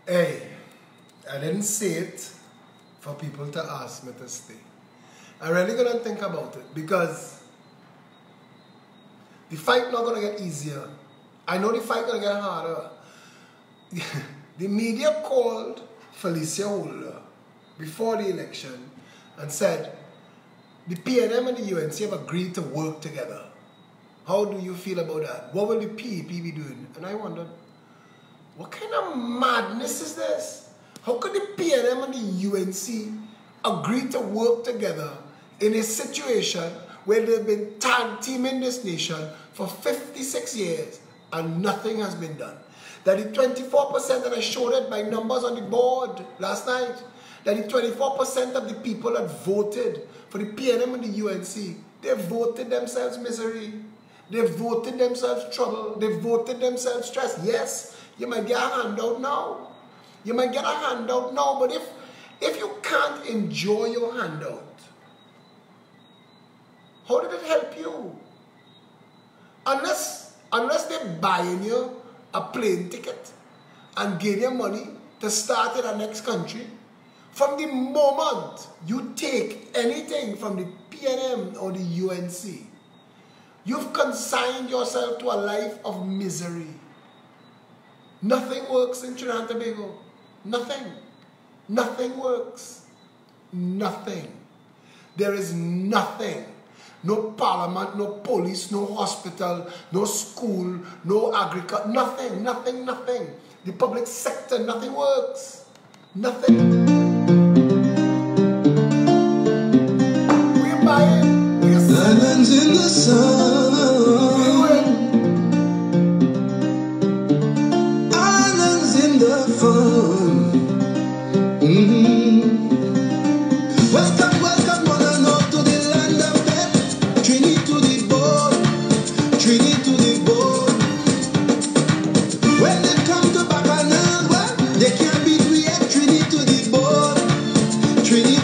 Hey, I didn't say it for people to ask me to stay. I'm really going to think about it because the fight not going to get easier. I know the fight going to get harder. The media called Felicia Holder before the election and said, the PNM and the UNC have agreed to work together. How do you feel about that? What will the PEP be doing? And I wondered, what kind of madness is this? How could the PNM and the UNC agree to work together in a situation where they've been tag teaming this nation for 56 years and nothing has been done? That the 24% that I showed it by numbers on the board last night, that the 24% of the people that voted for the PNM and the UNC, they voted themselves misery. They voted themselves trouble. They voted themselves stress. Yes, you might get a handout now. You might get a handout now, but if you can't enjoy your handout, how did it help you? Unless they're buying you a plane ticket and give you money to start in the next country, from the moment you take anything from the PNM or the UNC, you've consigned yourself to a life of misery. Nothing works in Trinidad and Tobago. Nothing. Nothing works. Nothing. There is nothing. No parliament, no police, no hospital, no school, no agriculture. Nothing, nothing, nothing. The public sector, nothing works. Nothing. We're buying. We're selling. Islands in the sun. Islands in the fun. Welcome, welcome, one and all to the land of death. Trini to the bone, Trini to the bone. When they come to Bacchanal, well, they can't beat we yet. Trini to the bone, Trini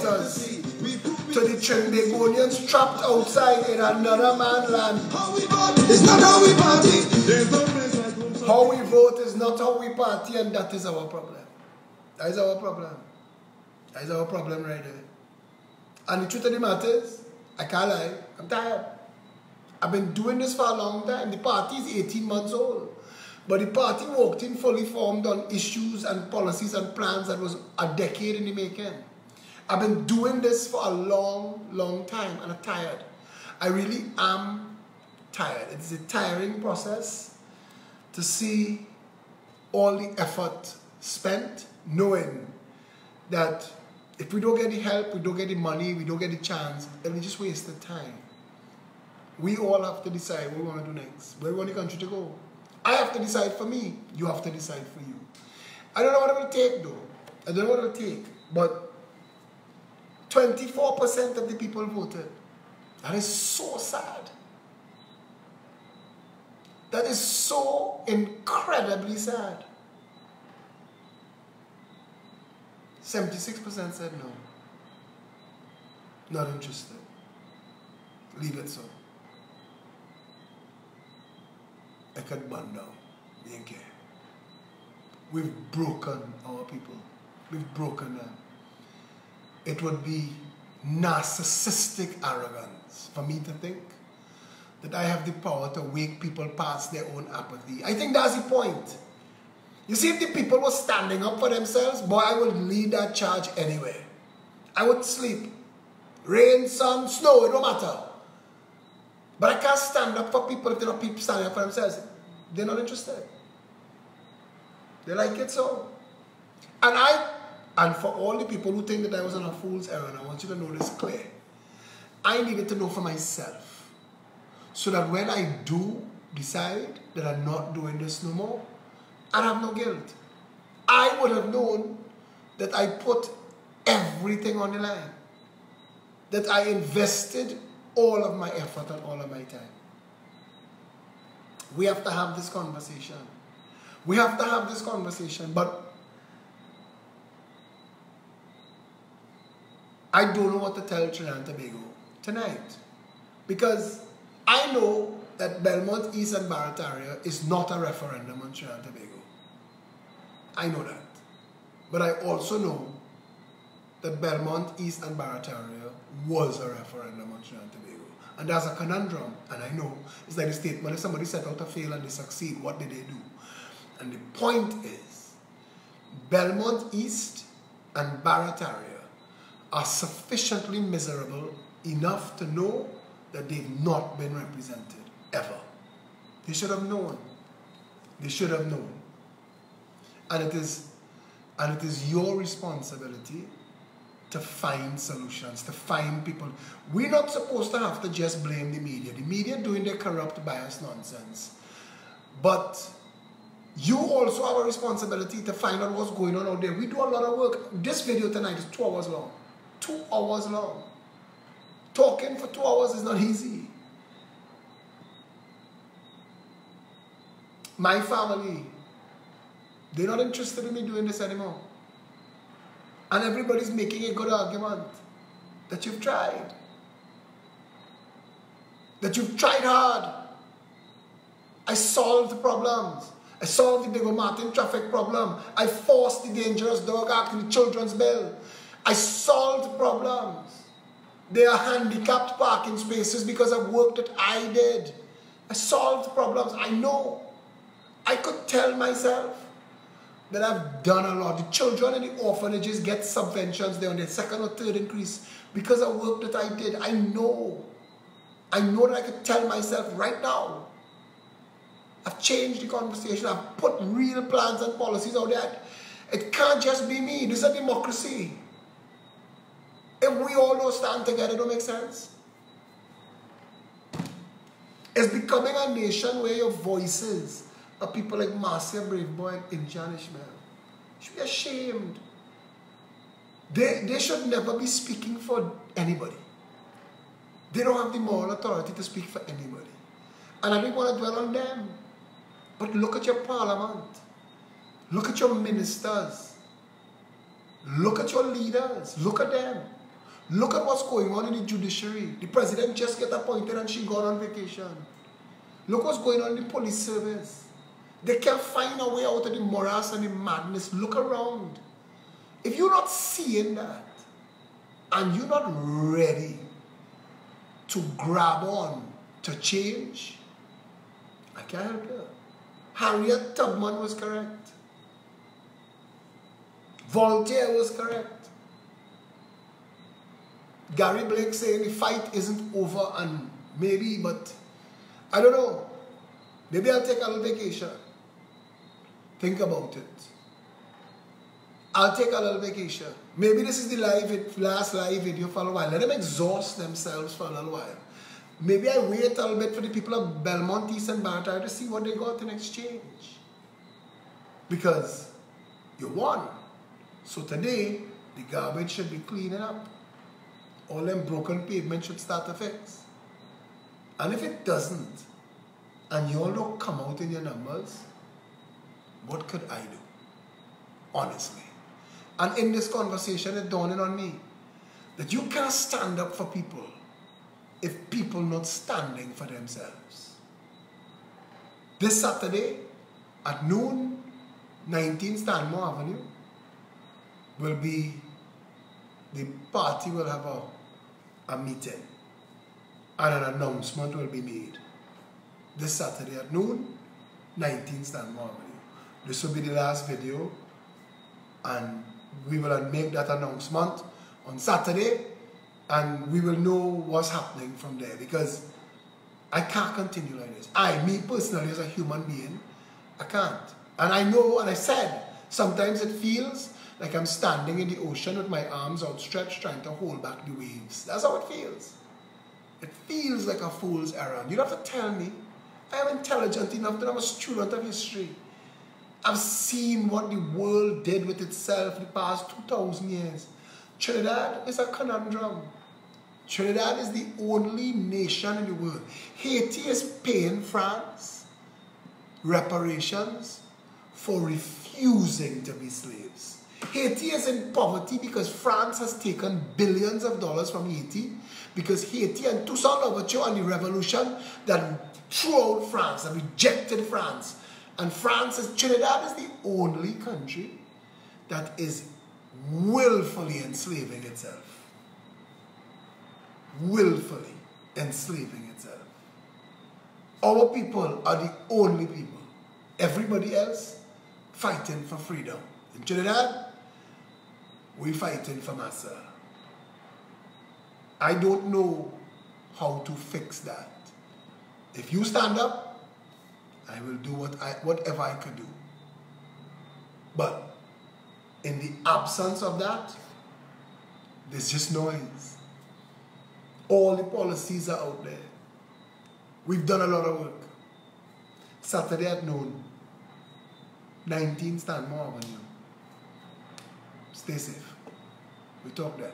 voters to the Trinbagonians trapped outside in another man's land. How we vote is not how we party. There's no place like home. How we vote is not how we party, and that is our problem. That is our problem. That is our problem right there. And the truth of the matter is, I can't lie, I'm tired. I've been doing this for a long time. The party is 18 months old. But the party walked in fully formed on issues and policies and plans that was a decade in the making. I've been doing this for a long, long time, and I'm tired. I really am tired. It's a tiring process to see all the effort spent knowing that if we don't get the help, we don't get the money, we don't get the chance, then we just wasted time. We all have to decide what we want to do next, where we want the country to go. I have to decide for me, you have to decide for you. I don't know what it will take though. I don't know what it will take, but 24% of the people voted. That is so sad. That is so incredibly sad. 76% said no. Not interested. Leave it so. I could burn down. They don't care. We've broken our people. We've broken them. It would be narcissistic arrogance for me to think that I have the power to wake people past their own apathy. I think that's the point. You see, if the people were standing up for themselves, boy, I would lead that charge anywhere. I would sleep. Rain, sun, snow, it don't matter. But I can't stand up for people if they're not people standing up for themselves. They're not interested. They like it so. And for all the people who think that I was on a fool's errand, I want you to know this clear. I needed to know for myself. So that when I do decide that I'm not doing this no more, I have no guilt. I would have known that I put everything on the line. That I invested all of my effort and all of my time. We have to have this conversation. We have to have this conversation, but I don't know what to tell Trinidad and Tobago tonight. Because I know that Belmont East and Barataria is not a referendum on Trinidad and Tobago. I know that. But I also know that Belmont East and Barataria was a referendum on Trinidad and Tobago. And that's a conundrum. And I know it's like the statement, if somebody set out to fail and they succeed, what did they do? And the point is, Belmont East and Barataria are sufficiently miserable enough to know that they've not been represented, ever. They should have known. They should have known. And it is your responsibility to find solutions, to find people. We're not supposed to have to just blame the media. The media doing their corrupt, biased nonsense. But you also have a responsibility to find out what's going on out there. We do a lot of work. This video tonight is 2 hours long. 2 hours long. Talking for 2 hours is not easy. My family, they're not interested in me doing this anymore. And everybody's making a good argument that you've tried. That you've tried hard. I solved the problems. I solved the Diego Martin traffic problem. I forced the Dangerous Dog Act in the children's bill. I solved problems. There are handicapped parking spaces because of work that I did. I solved problems. I know. I could tell myself that I've done a lot. The children in the orphanages get subventions. They're on their 2nd or 3rd increase because of work that I did. I know. I know that I could tell myself right now. I've changed the conversation. I've put real plans and policies out there. It can't just be me. This is a democracy. If we all don't stand together, it don't make sense. It's becoming a nation where your voices are people like Marcia Braveboy and Injan Ishmael. You should be ashamed. They should never be speaking for anybody. They don't have the moral authority to speak for anybody. And I don't want to dwell on them. But look at your parliament. Look at your ministers. Look at your leaders. Look at them. Look at what's going on in the judiciary. The president just got appointed and she gone on vacation. Look what's going on in the police service. They can't find a way out of the morass and the madness. Look around. If you're not seeing that, and you're not ready to grab on to change, I can't help you. Harriet Tubman was correct. Voltaire was correct. Gary Blake saying the fight isn't over, and maybe, but I don't know. Maybe I'll take a little vacation. Think about it. I'll take a little vacation. Maybe this is the last live video for a while. Let them exhaust themselves for a little while. Maybe I wait a little bit for the people of Belmont, East and Bartow to see what they got in exchange. Because you won. So today, the garbage should be cleaning up. All them broken pavement should start to fix. And if it doesn't, and you all don't come out in your numbers, what could I do? Honestly. And in this conversation, it's dawning on me that you can't stand up for people if people not standing for themselves. This Saturday at noon, 19 Stanmore Avenue, will be, the party will have a meeting and an announcement will be made. This Saturday at noon, 19 Stanmore Avenue. This will be the last video, and we will make that announcement on Saturday, and we will know what's happening from there, because I can't continue like this. Me personally as a human being, I can't. And I know, and I said, sometimes it feels like I'm standing in the ocean with my arms outstretched trying to hold back the waves. That's how it feels. It feels like a fool's errand. You don't have to tell me. I am intelligent enough that I'm a student of history. I've seen what the world did with itself the past 2,000 years. Trinidad is a conundrum. Trinidad is the only nation in the world. Haiti is paying France reparations for refusing to be slaves. Haiti is in poverty because France has taken billions of dollars from Haiti, because Haiti and Toussaint Louverture and the revolution that threw out France and rejected France. And Trinidad is the only country that is willfully enslaving itself. Willfully enslaving itself. Our people are the only people. Everybody else fighting for freedom. In Trinidad, we're fighting for massa. I don't know how to fix that. If you stand up, I will do whatever I could do. But in the absence of that, there's just noise. All the policies are out there. We've done a lot of work. Saturday at noon, 19 Stanmore Avenue. Stay safe. We talk then.